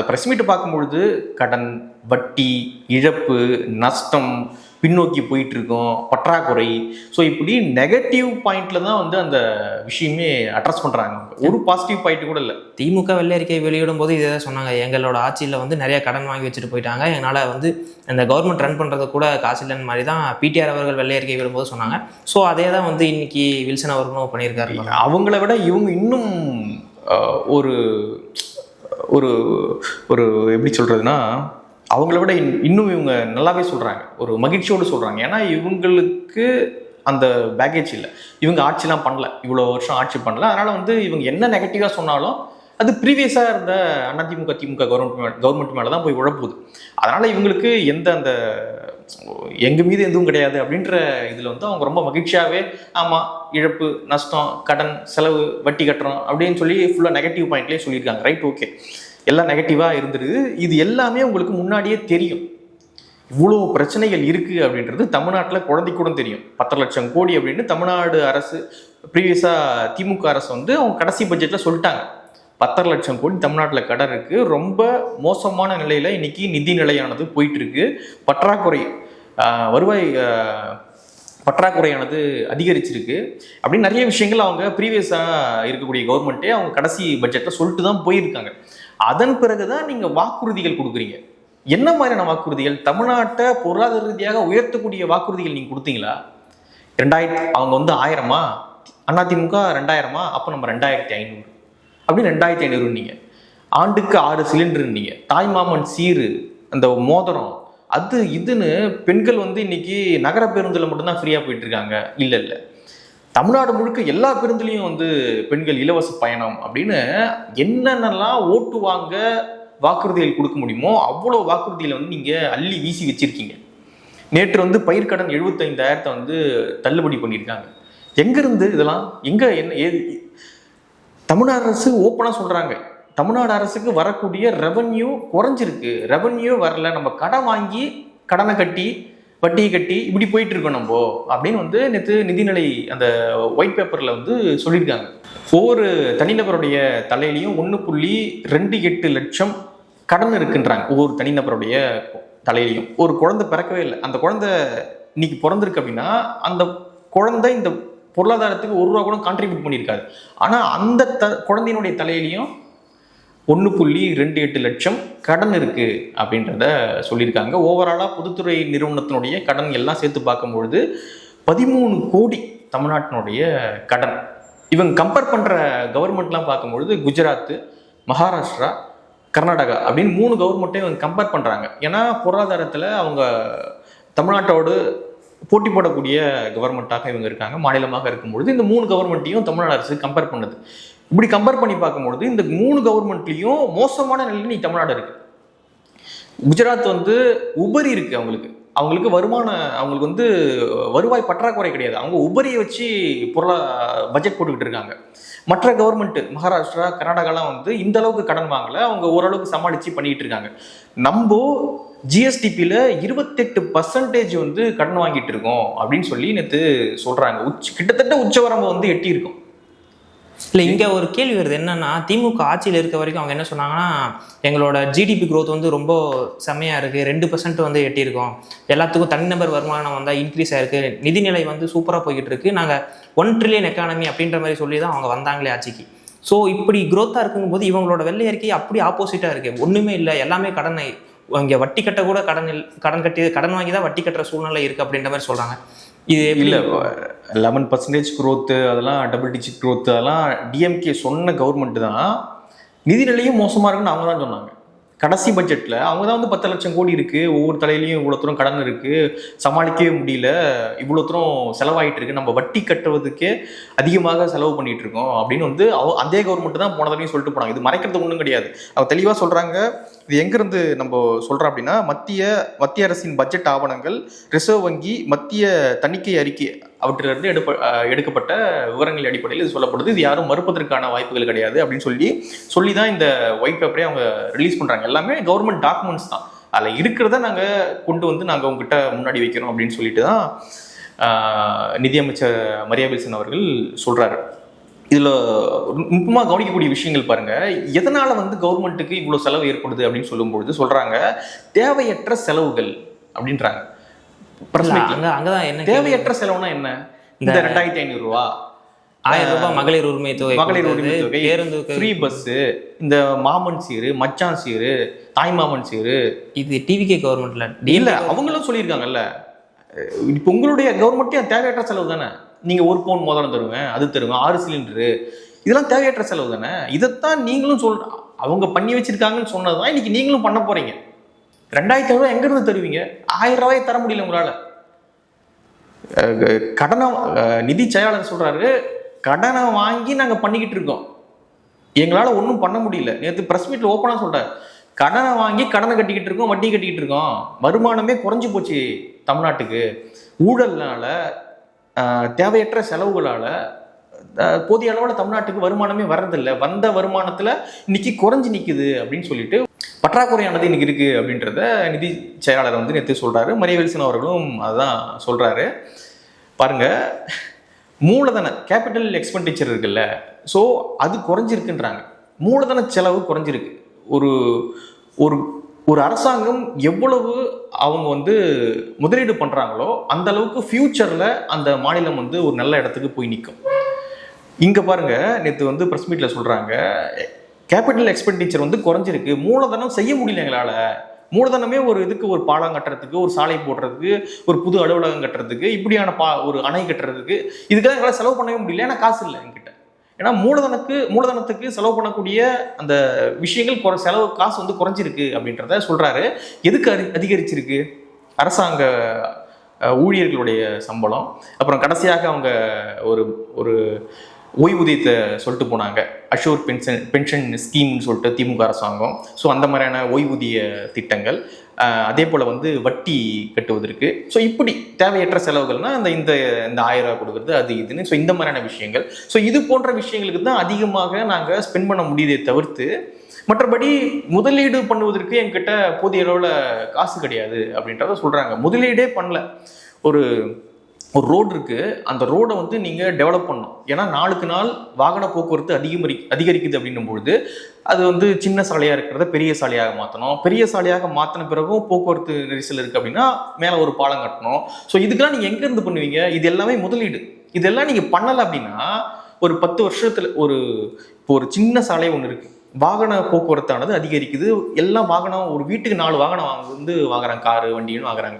ப்ரெஸ் மீட்டை பார்க்கும்பொழுது கடன், வட்டி, இழப்பு, நஷ்டம், பின்னோக்கி போயிட்டு இருக்கோம், பற்றாக்குறை, ஸோ இப்படி நெகட்டிவ் பாயிண்ட்ல தான் வந்து அந்த விஷயமே அட்ரஸ் பண்ணுறாங்க. ஒரு பாசிட்டிவ் பாயிண்ட் கூட இல்லை. திமுக வெள்ளை அறிக்கை வெளியிடும் போது இதை தான் சொன்னாங்க, எங்களோட ஆட்சியில் வந்து நிறைய கடன் வாங்கி வச்சுட்டு போயிட்டாங்க, என்னால் வந்து அந்த கவர்மெண்ட் ரன் பண்ணுறது கூட காசு இல்லைன்னு மாதிரி தான் பிடிஆர் அவர்கள் வெள்ளை அறிக்கை விடும்போது சொன்னாங்க. ஸோ அதே தான் வந்து இன்னைக்கு வில்சன் அவர்களும் பண்ணியிருக்காரு. அவங்கள விட இவங்க இன்னும் ஒரு ஒரு ஒரு எப்படி சொல்கிறதுனா, அவங்கள விட இன்னும் இவங்க நல்லாவே சொல்கிறாங்க, ஒரு மகிழ்ச்சியோடு சொல்கிறாங்க. ஏன்னா இவங்களுக்கு அந்த பேக்கேஜ் இல்லை, இவங்க ஆட்சிலாம் பண்ணல, இவ்வளோ வருஷம் ஆட்சி பண்ணல. அதனால் வந்து இவங்க என்ன நெகட்டிவாக சொன்னாலும் அது ப்ரீவியஸாக இருந்த அதிமுக திமுக கவர்மெண்ட் மேலே தான் போய் உழப்புது. அதனால் இவங்களுக்கு எந்த அந்த எங்கள் மீது எதுவும் கிடையாது அப்படின்ற இதில் வந்து அவங்க ரொம்ப மகிழ்ச்சியாகவே ஆமாம் இழப்பு நஷ்டம் கடன் செலவு வட்டி கட்டுறோம் அப்படின்னு சொல்லி ஃபுல்லாக நெகட்டிவ் பாயிண்ட்லேயே சொல்லியிருக்காங்க. ரைட், ஓகே, எல்லாம் நெகட்டிவாக இருந்துருது. இது எல்லாமே உங்களுக்கு முன்னாடியே தெரியும். இவ்வளோ பிரச்சனைகள் இருக்குது அப்படின்றது தமிழ்நாட்டில் குழந்தைக்கு கூட தெரியும். 10 லட்சம் கோடி அப்படின்னு தமிழ்நாடு அரசு ப்ரீவியஸாக திமுக அரசு வந்து அவங்க கடைசி பட்ஜெட்டில் சொல்லிட்டாங்க. 10 லட்சம் கோடி தமிழ்நாட்டில் கடன் இருக்குது. ரொம்ப மோசமான நிலையில் இன்னைக்கு நிதி நிலையானது போயிட்டு இருக்கு. பற்றாக்குறை வருவாய் பற்றாக்குறையானது அதிகரிச்சிருக்கு அப்படின்னு நிறைய விஷயங்கள் அவங்க ப்ரீவியஸாக இருக்கக்கூடிய கவர்மெண்ட்டே அவங்க கடைசி பட்ஜெட்டில் சொல்லிட்டு தான் போயிருக்காங்க. அதன் பிறகு தான் நீங்கள் வாக்குறுதிகள் கொடுக்குறீங்க. என்ன மாதிரியான வாக்குறுதிகள்? தமிழ்நாட்டை பொருளாதார ரீதியாக உயர்த்தக்கூடிய வாக்குறுதிகள் நீங்கள் கொடுத்தீங்களா? 2000 அவங்க வந்து 1000மா, அதிமுக 2000மா, அப்போ நம்ம 2500 அப்படின்னு 2500 நீங்கள் ஆண்டுக்கு 6 சிலிண்டர், நீங்கள் தாய்மாமன் சீரு, அந்த மோதிரம், அது இதுன்னு பெண்கள் வந்து இன்னைக்கு நகர பேருந்தில் மட்டும்தான் ஃப்ரீயாக போயிட்டு இருக்காங்க. இல்லை, தமிழ்நாடு முழுக்க எல்லா பேருந்துலையும் வந்து பெண்கள் இலவச பயணம் அப்படின்னு என்னென்னலாம் ஓட்டு வாங்க வாக்குறுதிகள் கொடுக்க முடியுமோ அவ்வளோ வாக்குறுதிகளை வந்து நீங்கள் அள்ளி வீசி வச்சிருக்கீங்க. நேற்று வந்து பயிர்க்கடன் 75,000 வந்து தள்ளுபடி பண்ணியிருக்காங்க. எங்கேருந்து இதெல்லாம்? எங்கே என்ன ஏது? தமிழ்நாடு அரசு ஓப்பனாக சொல்கிறாங்க, தமிழ்நாடு அரசுக்கு வரக்கூடிய ரெவன்யூ குறைஞ்சிருக்கு, ரெவன்யூ வரல, நம்ம கடன் வாங்கி கடனை கட்டி வட்டியை கட்டி இப்படி போயிட்டு இருக்கோம் நம்ம அப்படின்னு வந்து நேற்று நிதிநிலை அந்த ஒயிட் பேப்பரில் வந்து சொல்லியிருக்காங்க. ஒவ்வொரு தனிநபருடைய தலையிலையும் 1.28 லட்சம் கடன் இருக்குன்றாங்க. ஒவ்வொரு தனிநபருடைய தலையிலையும். ஒரு குழந்தை பிறக்கவே இல்லை, அந்த குழந்தை இன்னைக்கு பிறந்திருக்கு அப்படின்னா அந்த குழந்தை இந்த பொருளாதாரத்துக்கு 1 ரூபா கூட கான்ட்ரிபியூட் பண்ணியிருக்காது. ஆனால் அந்த குழந்தையினுடைய தலையிலையும் 1.28 லட்சம் கடன் இருக்கு அப்படின்றத சொல்லியிருக்காங்க. ஓவராலாக பொதுத்துறை நிறுவனத்தினுடைய கடன் எல்லாம் சேர்த்து பார்க்கும்பொழுது 13 கோடி தமிழ்நாட்டினுடைய கடன். இவங்க கம்பேர் பண்ணுற கவர்மெண்ட்லாம் பார்க்கும்பொழுது குஜராத், மகாராஷ்டிரா, கர்நாடகா அப்படின்னு 3 கவர்மெண்ட்டையும் இவங்க கம்பேர் பண்ணுறாங்க. ஏன்னா பொருளாதாரத்தில் அவங்க தமிழ்நாட்டோடு போட்டி போடக்கூடிய கவர்மெண்ட்டாக இவங்க இருக்காங்க. மாநிலமாக இருக்கும்பொழுது இந்த 3 கவர்மெண்ட்டையும் தமிழ்நாடு அரசு கம்பேர் பண்ணுது. இப்படி கம்பேர் பண்ணி பார்க்கும்பொழுது இந்த 3 கவர்மெண்ட்லையும் மோசமான நிலையில் நீ தமிழ்நாடு இருக்கு. குஜராத் வந்து உபரி இருக்கு, அவங்களுக்கு அவங்களுக்கு வந்து வருவாய் பற்றாக்குறை கிடையாது. அவங்க உபரியை வச்சு பட்ஜெட் போட்டுக்கிட்டு இருக்காங்க. மற்ற கவர்மெண்ட் மகாராஷ்டிரா, கர்நாடகாலாம் வந்து இந்த அளவுக்கு கடன் வாங்கல, அவங்க ஓரளவுக்கு சமாளித்து பண்ணிட்டு இருக்காங்க. நம்ம ஜிஎஸ்டிபியில் 28% வந்து கடன் வாங்கிட்டு இருக்கோம் அப்படின்னு சொல்லி நேற்று சொல்றாங்க. கிட்டத்தட்ட உச்சவரம்பு வந்து எட்டி இருக்கும். இல்லை, இங்கே ஒரு கேள்வி வருது என்னன்னா, திமுக ஆட்சியில் இருக்க வரைக்கும் அவங்க என்ன சொன்னாங்கன்னா, எங்களோட ஜிடிபி growth வந்து ரொம்ப செம்மையாக இருக்குது, 2% வந்து எட்டியிருக்கோம், எல்லாத்துக்கும் தனிநபர் வருமானம் வந்தால் இன்க்ரீஸ் ஆயிருக்கு, நிதிநிலை வந்து சூப்பராக போய்கிட்டு இருக்கு, நாங்கள் 1 ட்ரில்லியன் எக்கானமி அப்படின்ற மாதிரி சொல்லி தான் அவங்க வந்தாங்களே ஆட்சிக்கு. ஸோ இப்படி growth-ஆக இருக்கும்போது இவங்களோட வெள்ளை அறிக்கை அப்படி ஆப்போசிட்டாக இருக்குது. ஒன்றுமே இல்லை, எல்லாமே கடனை, இங்கே வட்டி கட்ட கூட கடன் வாங்கி தான் வட்டி கட்டுற சூழ்நிலை இருக்குது அப்படின்ற மாதிரி சொல்கிறாங்க. இது இல்லை, 11% growth, அதெல்லாம் டபுள் டிஜிட் growth, அதெல்லாம் டிஎம்கே சொன்ன கவர்மெண்ட் தான். நிதிநிலையும் மோசமாக இருக்குன்னு அவங்க தான் சொன்னாங்க. கடைசி பட்ஜெட்டில் அவங்க தான் வந்து 10 லட்சம் கோடி இருக்குது, ஒவ்வொரு தலையிலையும் இவ்வளோ தூரம் கடன் இருக்குது, சமாளிக்கவே முடியல, இவ்வளோ தூரம் செலவாகிட்டு இருக்கு, நம்ம வட்டி கட்டுவதுக்கே அதிகமாக செலவு பண்ணிட்டு இருக்கோம் அப்படின்னு வந்து அதே கவர்மெண்ட் தான் போன தடவையும் சொல்லிட்டு போனாங்க. இது மறைக்கிறது ஒன்றும் கிடையாது. அவங்க தெளிவாக சொல்கிறாங்க. இது எங்கேருந்து நம்ம சொல்கிறோம் அப்படின்னா, மத்திய அரசின் பட்ஜெட் ஆவணங்கள், ரிசர்வ் வங்கி, மத்திய தணிக்கை அறிக்கை அவற்றிலிருந்து எடுக்கப்பட்ட விவரங்கள் அடிப்படையில் இது சொல்லப்படுது. இது யாரும் மறுப்பதற்கான வாய்ப்புகள் கிடையாது அப்படின்னு சொல்லி தான் இந்த ஒயிட் பேப்பரே அவங்க ரிலீஸ் பண்ணுறாங்க. எல்லாமே கவர்மெண்ட் டாக்குமெண்ட்ஸ் தான், அதில் இருக்கிறத நாங்கள் கொண்டு வந்து நாங்கள் உங்ககிட்ட முன்னாடி வைக்கிறோம் அப்படின்னு சொல்லிட்டு தான் நிதியமைச்சர் மரியா வில்சன் அவர்கள் சொல்கிறாரு. இதில் முக்கியமாக கவனிக்கக்கூடிய விஷயங்கள் பாருங்க, எதனால வந்து கவர்மெண்ட்டுக்கு இவ்வளோ செலவு ஏற்படுது அப்படின்னு சொல்லும்பொழுது சொல்றாங்க தேவையற்ற செலவுகள் அப்படின்றாங்க. அங்கதான் என்ன தேவையற்ற செலவுனா என்ன? இந்த 2500 ரூபா, 1000 ரூபாய் மகளிர் உரிமை தொகை, பேருந்து ஃப்ரீ பஸ், இந்த மாமன் சீரு, மச்சான் சீரு, தாய் மாமன் சீரு, இது டிவிகே கவர்மெண்ட்ல இல்ல அவங்களும் சொல்லியிருக்காங்கல்ல. இப்போ உங்களுடைய கவர்மெண்ட்டே தேவையற்ற செலவு தானே. நீங்க 1 பவுன் மோதிரம் தருவேன், அது தருவேன், 6 சிலிண்டரு, இதெல்லாம் தேவையற்ற செலவு தானே. இதைத்தான் நீங்களும் அவங்க பண்ணி வச்சிருக்காங்கன்னு சொன்னதுதான் இன்னைக்கு நீங்களும் பண்ண போறீங்க. 2,500 எங்கேருந்து தருவீங்க? 1000 ரூபாயை தர முடியல உங்களால். கடனை நிதி செயலாளர் சொல்கிறாரு, கடனை வாங்கி நாங்கள் பண்ணிக்கிட்டு இருக்கோம், எங்களால் ஒன்றும் பண்ண முடியல. நேற்று ப்ரெஸ் மீட்டில் ஓப்பனாக சொல்கிறார், கடனை வாங்கி கடனை கட்டிக்கிட்டு இருக்கோம், வட்டி கட்டிக்கிட்டு இருக்கோம், வருமானமே குறைஞ்சி போச்சு தமிழ்நாட்டுக்கு, ஊழல்னால தேவையற்ற செலவுகளால் போதிய அளவில் தமிழ்நாட்டுக்கு வருமானமே வர்றதில்லை, வந்த வருமானத்தில் இன்னைக்கு குறைஞ்சி நிற்குது அப்படின்னு சொல்லிட்டு பற்றாக்குறையானது இன்னைக்கு இருக்குது அப்படின்றத நிதி செயலாளர் வந்து நேற்று சொல்கிறாரு. மரியவில்சன் அவர்களும் அதுதான் சொல்கிறாரு. பாருங்கள், மூலதன கேபிட்டல் எக்ஸ்பெண்டிச்சர் இருக்குல்ல, ஸோ அது குறைஞ்சிருக்குன்றாங்க. மூலதன செலவு குறைஞ்சிருக்கு. ஒரு ஒரு ஒரு அரசாங்கம் எவ்வளவு அவங்க வந்து முதலீடு பண்ணுறாங்களோ அந்த அளவுக்கு ஃப்யூச்சரில் அந்த மாநிலம் வந்து ஒரு நல்ல இடத்துக்கு போய் நிற்கும். இங்கே பாருங்கள், நேற்று வந்து ப்ரெஸ் மீட்டில் சொல்கிறாங்க, கேபிட்டல் எக்ஸ்பெண்டிச்சர் வந்து குறைஞ்சிருக்கு, மூலதனம் செய்ய முடியல எங்களால். மூலதனமே ஒரு இதுக்கு ஒரு பாலம் கட்டுறதுக்கு, ஒரு சாலை போடுறதுக்கு, ஒரு புது அலுவலகம் கட்டுறதுக்கு, இப்படியான ஒரு அணை கட்டுறதுக்கு, இதுக்காக எங்களால் செலவு பண்ணவே முடியல, ஏன்னா காசு இல்லை என்கிட்ட. ஏன்னா மூலதனத்துக்கு செலவு பண்ணக்கூடிய அந்த விஷயங்கள் செலவு காசு வந்து குறைஞ்சிருக்கு அப்படின்றத சொல்கிறாரு. எதுக்கு அதிகரிச்சிருக்கு? அரசாங்க ஊழியர்களுடைய சம்பளம், அப்புறம் கடைசியாக அவங்க ஒரு ஒரு ஓய்வூதியத்தை சொல்லிட்டு போனாங்க, அஷூர் பென்ஷன் ஸ்கீம்னு சொல்லிட்டு திமுக அரசாங்கம். ஸோ அந்த மாதிரியான ஓய்வூதிய திட்டங்கள், அதே போல் வந்து வட்டி கட்டுவதற்கு, ஸோ இப்படி தேவையற்ற செலவுகள்னா இந்த 1000 ரூபா கொடுக்குறது அது இதுன்னு, ஸோ இந்த மாதிரியான விஷயங்கள். ஸோ இது போன்ற விஷயங்களுக்கு தான் அதிகமாக நாங்கள் ஸ்பெண்ட் பண்ண முடியுதே தவிர்த்து, மற்றபடி முதலீடு பண்ணுவதற்கு என்கிட்ட போதிய அளவில் காசு கிடையாது அப்படின்றத சொல்கிறாங்க. முதலீடே பண்ணல. ஒரு ரோடு இருக்குது, அந்த ரோடை வந்து நீங்கள் டெவலப் பண்ணணும். ஏன்னா நாளுக்கு நாள் வாகன போக்குவரத்து அதிகரிக்குது அப்படின்னும் பொழுது அது வந்து சின்ன சாலையாக இருக்கிறத பெரிய சாலையாக மாற்றணும். பெரிய சாலையாக மாற்றின பிறகும் போக்குவரத்து நெரிசல் இருக்குது அப்படின்னா மேலே ஒரு பாலம் கட்டணும். ஸோ இதுக்கெல்லாம் நீங்கள் எங்கேருந்து பண்ணுவீங்க? இது எல்லாமே முதலீடு. இதெல்லாம் நீங்கள் பண்ணலை அப்படின்னா ஒரு 10 வருஷத்தில் இப்போ ஒரு சின்ன சாலை ஒன்று இருக்குது, வாகன போக்குவரத்தானது அதிகரிக்குது, எல்லாம் வாகனம், ஒரு வீட்டுக்கு 4 வாகனம் வாங்குறாங்க, காரு வண்டின்னு வாங்குறாங்க.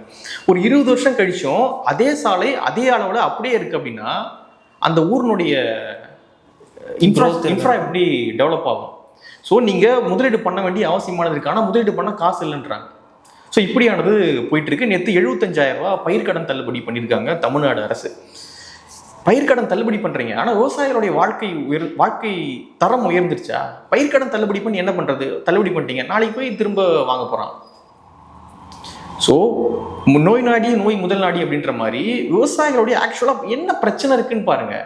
ஒரு 20 வருஷம் கழிச்சும் அதே சாலை அதே அளவில் அப்படியே இருக்குது அப்படின்னா அந்த ஊரினுடைய இன்ஃப்ரா எப்படி டெவலப் ஆகும்? ஸோ நீங்கள் முதலீடு பண்ண வேண்டிய அவசியமானதுக்கான முதலீடு பண்ண காசு இல்லைன்றாங்க. ஸோ இப்படியானது போயிட்டு இருக்கு. நேற்று 75,000 ரூபா பயிர்க்கடன் தள்ளுபடி பண்ணியிருக்காங்க தமிழ்நாடு அரசு. பயிர்க்கடன் தள்ளுபடி பண்ணுறீங்க, ஆனால் விவசாயிகளுடைய வாழ்க்கை தரம் உயர்ந்துருச்சா? பயிர்க்கடன் தள்ளுபடி பண்ணி என்ன பண்ணுறது? தள்ளுபடி பண்ணிட்டீங்க, நாளைக்கு போய் திரும்ப வாங்க போகிறான். ஸோ நோய் நாடி நோய் முதல் நாடி அப்படின்ற மாதிரி விவசாயிகளுடைய ஆக்சுவலாக என்ன பிரச்சனை இருக்குன்னு பாருங்கள்.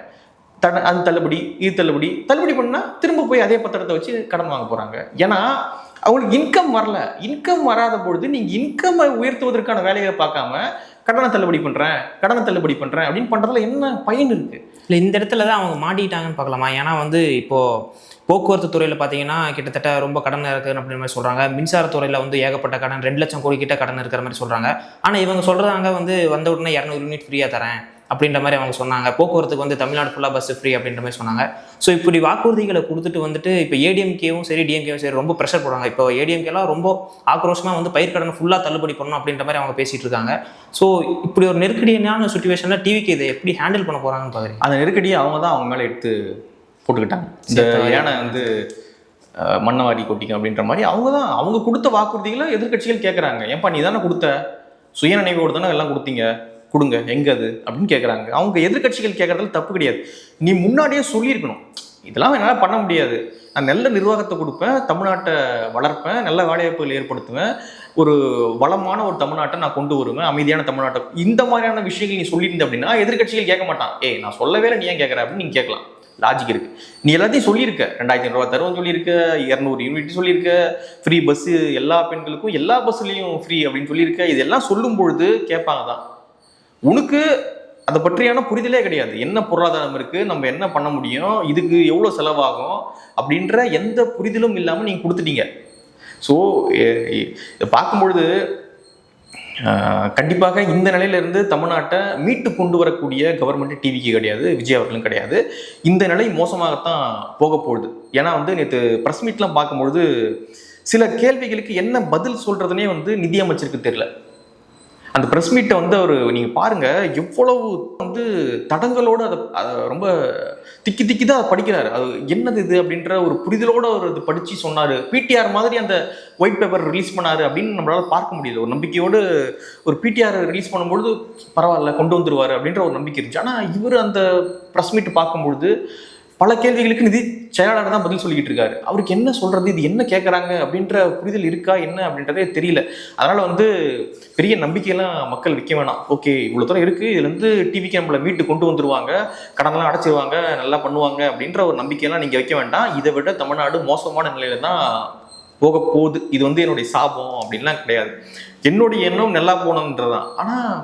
அது தள்ளுபடி, இது தள்ளுபடி பண்ணால் திரும்ப போய் அதே பத்திரத்தை வச்சு கடன் வாங்க போகிறாங்க. ஏன்னா அவங்களுக்கு இன்கம் வரல. இன்கம் வராத பொழுது நீங்கள் இன்கம்மை உயர்த்துவதற்கான வேலைகளை பார்க்காம கடனை தள்ளுபடி பண்ணுறேன் அப்படின்னு பண்ணுறதுல என்ன பயன் இருக்குது? இல்லை, இந்த இடத்துல தான் அவங்க மாட்டிக்கிட்டாங்கன்னு பார்க்கலாமா? ஏன்னா வந்து இப்போது போக்குவரத்து துறையில் பார்த்தீங்கன்னா கிட்டத்தட்ட ரொம்ப கடன் இருக்குது அப்படின்ற மாதிரி சொல்கிறாங்க. மின்சாரத்துறையில் வந்து ஏகப்பட்ட கடன், 2 லட்சம் கோடி கிட்ட கடன் இருக்கிற மாதிரி சொல்கிறாங்க. ஆனால் இவங்க சொல்கிறாங்க வந்து வந்த உடனே 200 யூனிட் ஃப்ரீயாக தரேன் அப்படின்ற மாதிரி அவங்க சொன்னாங்க. போக்குவரத்துக்கு வந்து தமிழ்நாடு ஃபுல்லாக பஸ் ஃப்ரீ அப்படின்ற மாதிரி சொன்னாங்க. ஸோ இப்படி வாக்குறுதிகளை கொடுத்துட்டு வந்துட்டு இப்போ ஏடிஎம்கேவும் சரி டிஎம்கேவும் சரி ரொம்ப ப்ரெஷர் போடுறாங்க. இப்போ ஏடிஎம்கேலாம் ரொம்ப ஆக்ரோஷமாக வந்து பயிர்க்கடனை ஃபுல்லாக தள்ளுபடி பண்ணணும் அப்படின்ற மாதிரி அவங்க பேசிகிட்டு இருக்காங்க. ஸோ இப்படி ஒரு நெருக்கடியான சுச்சுவேஷனில் டிவிக்கு இதை எப்படி ஹேண்டில் பண்ண போகிறாங்கன்னு பார்க்குறேன். அந்த நெருக்கடியை அவங்க தான் அவங்க மேலே எடுத்து போட்டுக்கிட்டாங்க. இந்த ஏனை வந்து மண்ணவாரி கொட்டிக்கும் அப்படின்ற மாதிரி அவங்க கொடுத்த வாக்குறுதிகளை எதிர்கட்சிகள் கேட்குறாங்க. ஏன்பா நீ தானே கொடுத்த, சுயநினைவோடு தானே எல்லாம் கொடுங்க எங்க அது அப்படின்னு கேட்குறாங்க. அவங்க எதிர்கட்சிகள் கேட்கறதுல தப்பு கிடையாது. நீ முன்னாடியே சொல்லியிருக்கணும், இதெல்லாம் என்னால் பண்ண முடியாது, நான் நல்ல நிர்வாகத்தை கொடுப்பேன், தமிழ்நாட்டை வளர்ப்பேன், நல்ல வேலைவாய்ப்புகள் ஏற்படுத்துவேன், ஒரு வளமான ஒரு தமிழ்நாட்டை நான் கொண்டு வருவேன், அமைதியான தமிழ்நாட்டை, இந்த மாதிரியான விஷயங்கள் நீ சொல்லியிருந்த அப்படின்னா எதிர்கட்சிகள் கேட்க மாட்டான். நான் சொல்லவே இல்லை, நீ ஏன் கேட்குற அப்படின்னு நீங்கள் கேட்கலாம். லாஜிக் இருக்கு. நீ எல்லாத்தையும் சொல்லியிருக்க, 2,500 ரூபா தருவோம் சொல்லியிருக்க, 200 யூனிட் சொல்லியிருக்க, ஃப்ரீ பஸ்ஸு எல்லா பெண்களுக்கும் எல்லா பஸ்ஸுலேயும் ஃப்ரீ அப்படின்னு சொல்லியிருக்க. இதெல்லாம் சொல்லும் பொழுது கேட்பாங்க தான். உனக்கு அதை பற்றியான புரிதலே கிடையாது. என்ன பொருளாதாரம் இருக்குது, நம்ம என்ன பண்ண முடியும், இதுக்கு எவ்வளோ செலவாகும் அப்படின்ற எந்த புரிதலும் இல்லாமல் நீங்கள் கொடுத்துட்டீங்க. ஸோ இதை பார்க்கும்பொழுது கண்டிப்பாக இந்த நிலையிலிருந்து தமிழ்நாட்டை மீட்டு கொண்டு வரக்கூடிய கவர்மெண்ட் டிவிக்கு கிடையாது, விஜய் அவர்களும் கிடையாது. இந்த நிலை மோசமாகத்தான் போக போகுது. ஏன்னா வந்து நேற்று ப்ரெஸ் மீட்லாம் பார்க்கும்பொழுது சில கேள்விகளுக்கு என்ன பதில் சொல்கிறதுனே வந்து நிதியமைச்சருக்கு தெரியல. அந்த ப்ரெஸ் மீட்டை வந்து அவர் நீங்கள் பாருங்கள் எவ்வளவு வந்து தடங்களோடு அதை ரொம்ப திக்கி தான் அதை படிக்கிறாரு. அது என்னது இது அப்படின்ற ஒரு புரிதலோடு அவர் அது படித்து சொன்னார். பிடிஆர் மாதிரி அந்த ஒயிட் பேப்பர் ரிலீஸ் பண்ணார் அப்படின்னு நம்மளால் பார்க்க முடியல. ஒரு நம்பிக்கையோடு ஒரு பிடிஆர் ரிலீஸ் பண்ணும்பொழுது பரவாயில்ல கொண்டு வந்துருவார் அப்படின்ற ஒரு நம்பிக்கை இருந்துச்சு. ஆனால் இவர் அந்த ப்ரெஸ் மீட் பார்க்கும்பொழுது பல கேள்விகளுக்கு நிதி செயலாளர் தான் பதில் சொல்லிக்கிட்டு இருக்காரு. அவருக்கு என்ன சொல்றது, இது என்ன கேட்குறாங்க அப்படின்ற புரிதல் இருக்கா என்ன அப்படின்றதே தெரியல. அதனால வந்து பெரிய நம்பிக்கையெல்லாம் மக்கள் வைக்க வேணாம். ஓகே இவ்வளோ தூரம் இருக்கு, இதுலேருந்து டிவிக்கு நம்மளை மீட்டு கொண்டு வந்துருவாங்க, கடனெல்லாம் அடைச்சிருவாங்க, நல்லா பண்ணுவாங்க அப்படின்ற ஒரு நம்பிக்கையெல்லாம் நீங்கள் வைக்க வேண்டாம். இதை விட தமிழ்நாடு மோசமான நிலையில தான் போக போகுது. இது வந்து என்னுடைய சாபம் அப்படின்லாம் கிடையாது. என்னுடைய எண்ணம் நல்லா போகணுன்றதான். ஆனால்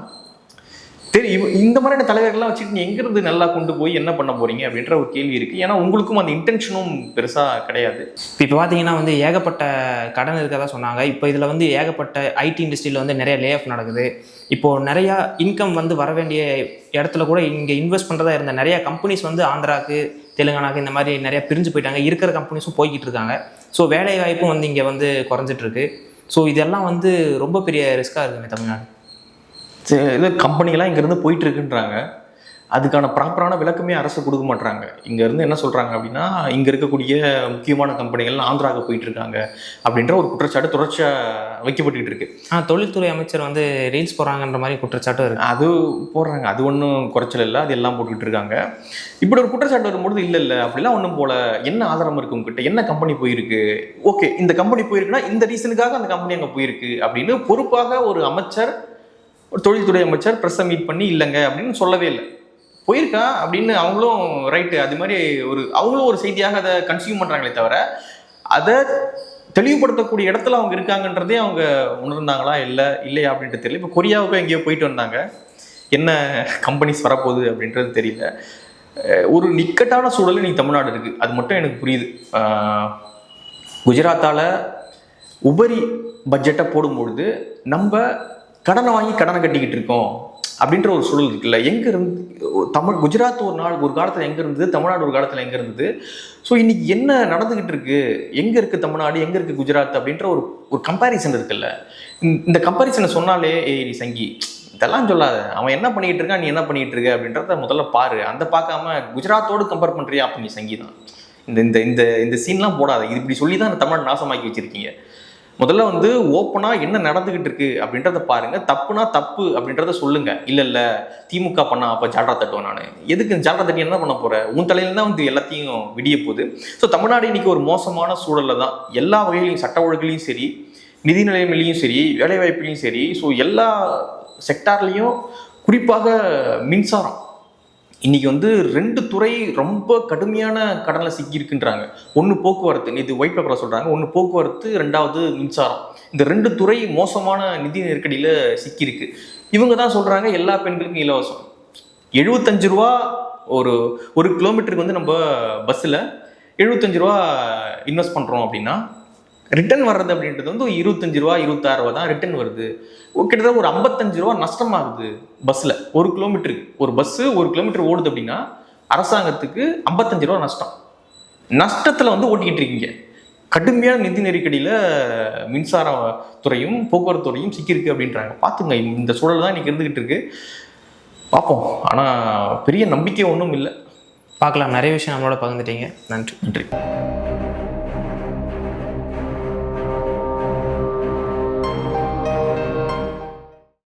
இந்த மாதிரியான தலைவர்கள்லாம் வச்சுட்டு நீ எங்கிருந்து நல்லா கொண்டு போய் என்ன பண்ண போறீங்க அப்படின்ற ஒரு கேள்வி இருக்கு. ஏன்னா உங்களுக்கும் அந்த இன்டென்ஷனும் பெருசா கிடையாது. இப்போ பார்த்தீங்கன்னா வந்து ஏகப்பட்ட கடன் இருக்கதா சொன்னாங்க. இப்போ இதில் வந்து ஏகப்பட்ட ஐடி இண்டஸ்ட்ரியில் வந்து நிறைய லே ஆஃப் நடக்குது. இப்போது நிறையா இன்கம் வந்து வர வேண்டிய இடத்துல கூட இங்கே இன்வெஸ்ட் பண்ணுறதா இருந்த நிறைய கம்பெனிஸ் வந்து ஆந்திராவுக்கு தெலுங்கானாக்கு இந்த மாதிரி நிறைய பிரிஞ்சு போயிட்டாங்க. இருக்கிற கம்பெனிஸும் போய்கிட்டு இருக்காங்க. ஸோ வேலை வாய்ப்பும் வந்து இங்கே வந்து குறைஞ்சிட்ருக்கு. ஸோ இதெல்லாம் வந்து ரொம்ப பெரிய ரிஸ்க்காக இருக்குங்க தமிழ்நாடு. இது கம்பெனிலாம் இங்கேருந்து போயிட்டு இருக்குன்றாங்க. அதுக்கான ப்ராப்பரான விளக்கமே அரசு கொடுக்க மாட்டாங்க. இங்கேருந்து என்ன சொல்கிறாங்க அப்படின்னா இங்கே இருக்கக்கூடிய முக்கியமான கம்பெனிகள் ஆந்திராவுக்கு போயிட்டு இருக்காங்க அப்படின்ற ஒரு குற்றச்சாட்டு தொடர்ச்சியாக வைக்கப்பட்டு இருக்கு. தொழில்துறை அமைச்சர் வந்து ரீல்ஸ் போடுறாங்கன்ற மாதிரி குற்றச்சாட்டும் இருக்குது. அது போடுறாங்க, அது ஒன்றும் குறைச்சல் இல்லை, அது எல்லாம் போட்டுக்கிட்டு இருக்காங்க. இப்படி ஒரு குற்றச்சாட்டு வரும்போது இல்லை அப்படிலாம் ஒன்றும் போல, என்ன ஆதாரம் இருக்குது உங்ககிட்ட, என்ன கம்பெனி போயிருக்கு, ஓகே இந்த கம்பெனி போயிருக்குன்னா இந்த ரீசனுக்காக அந்த கம்பெனி அங்கே போயிருக்கு அப்படின்னு பொறுப்பாக ஒரு அமைச்சர், ஒரு தொழில்துறை அமைச்சர் ப்ரெஸ்ஸை மீட் பண்ணி இல்லைங்க அப்படின்னு சொல்லவே இல்லை. போயிருக்கா அப்படின்னு அவங்களும் ரைட்டு அது மாதிரி அவங்களும் ஒரு செய்தியாக அதை கன்சியூம் பண்ணுறாங்களே தவிர அதை தெளிவுபடுத்தக்கூடிய இடத்துல அவங்க இருக்காங்கன்றதே அவங்க உணர்ந்தாங்களா இல்லையா அப்படின்ட்டு தெரியல. இப்போ கொரியாவுக்கு எங்கேயோ போயிட்டு வந்தாங்க, என்ன கம்பெனிஸ் வரப்போகுது அப்படின்றது தெரியல. ஒரு நிக்கட்டான சூழல் இன்னைக்கு தமிழ்நாடு இருக்குது, அது மட்டும் எனக்கு புரியுது. குஜராத்தால் உபரி பட்ஜெட்டை போடும்பொழுது நம்ம கடனை வாங்கி கடனை கட்டிக்கிட்டு இருக்கோம் அப்படின்ற ஒரு சூழல் இருக்குல்ல. எங்கே இருந்து குஜராத் ஒரு காலத்தில் எங்கே இருந்தது, தமிழ்நாடு ஒரு காலத்தில் எங்கே இருந்தது, ஸோ இன்னைக்கு என்ன நடந்துக்கிட்டு இருக்கு, எங்கே இருக்குது தமிழ்நாடு, எங்கே இருக்குது குஜராத் அப்படின்ற ஒரு கம்பேரிசன் இருக்குல்ல. இந்த கம்பேரிசனை சொன்னாலே நீ சங்கி இதெல்லாம் சொல்லாத, அவன் என்ன பண்ணிக்கிட்டு இருக்கான், நீ என்ன பண்ணிக்கிட்டு இருக்க அப்படின்றத முதல்ல பாரு. அந்த பார்க்காம குஜராத்தோடு கம்பேர் பண்ணுறியா அப்போ நீ சங்கி தான். இந்த இந்த இந்த சீன்லாம் போடாத. இது இப்படி சொல்லி தான் தமிழ்நாடு நாசமாக்கி வச்சிருக்கீங்க. முதல்ல வந்து ஓப்பனாக என்ன நடந்துகிட்டு இருக்கு அப்படின்றத பாருங்க. தப்புனா தப்பு அப்படின்றத சொல்லுங்க. இல்லை திமுக பண்ணா அப்போ ஜால்ரா தட்டுவேன் நான். எதுக்கு ஜால்ரா தட்டி என்ன பண்ண போற, உன் தலையில தான் வந்து எல்லாத்தையும் விடிய போகுது. ஸோ தமிழ்நாடு இன்னைக்கு ஒரு மோசமான சூழல்ல தான், எல்லா வகையிலையும் சட்ட ஒழுங்குலையும் சரி, நிதி நிலைமையிலையும் சரி, வேலைவாய்ப்புலையும் சரி, ஸோ எல்லா செக்டார்லையும் குறிப்பாக மின்சாரம் இன்னைக்கு வந்து 2 துறை ரொம்ப கடுமையான கடனில் சிக்கியிருக்குன்றாங்க. ஒன்று போக்குவரத்து, இது ஒயிட் பேப்பரில் சொல்கிறாங்க, ஒன்று போக்குவரத்து, 2வது மின்சாரம். இந்த 2 துறை மோசமான நிதி நெருக்கடியில் சிக்கியிருக்கு. இவங்க தான் சொல்கிறாங்க எல்லா பெண்களுக்கும் இலவசம். 75 ரூபா ஒரு கிலோமீட்டருக்கு வந்து நம்ம பஸ்ஸில் 75 ரூபா இன்வெஸ்ட் பண்ணுறோம் அப்படின்னா ரிட்டர்ன் வர்றது அப்படின்றது வந்து 25 ரூபா 26 ரூபா தான் ரிட்டர்ன் வருது. கிட்டத்தட்ட ஒரு 55 ரூபா நஷ்டமாகுது பஸ்ஸில். ஒரு கிலோமீட்டருக்கு ஒரு பஸ்ஸு 1 கிலோமீட்டர் ஓடுது அப்படின்னா அரசாங்கத்துக்கு 55 ரூபா நஷ்டத்தில் வந்து ஓட்டிக்கிட்டு இருக்கீங்க. கடுமையான நிதி நெருக்கடியில் மின்சார துறையும் போக்குவரத்து துறையும் சிக்கியிருக்கு அப்படின்றாங்க. பார்த்துங்க, இந்த சூழல் தான் இன்னைக்கு இருந்துகிட்டு இருக்கு. பார்ப்போம். ஆனால் பெரிய நம்பிக்கை ஒன்றும் இல்லை. பார்க்கலாம். நிறைய விஷயம் நம்மளோட பகிர்ந்துட்டீங்க. நன்றி.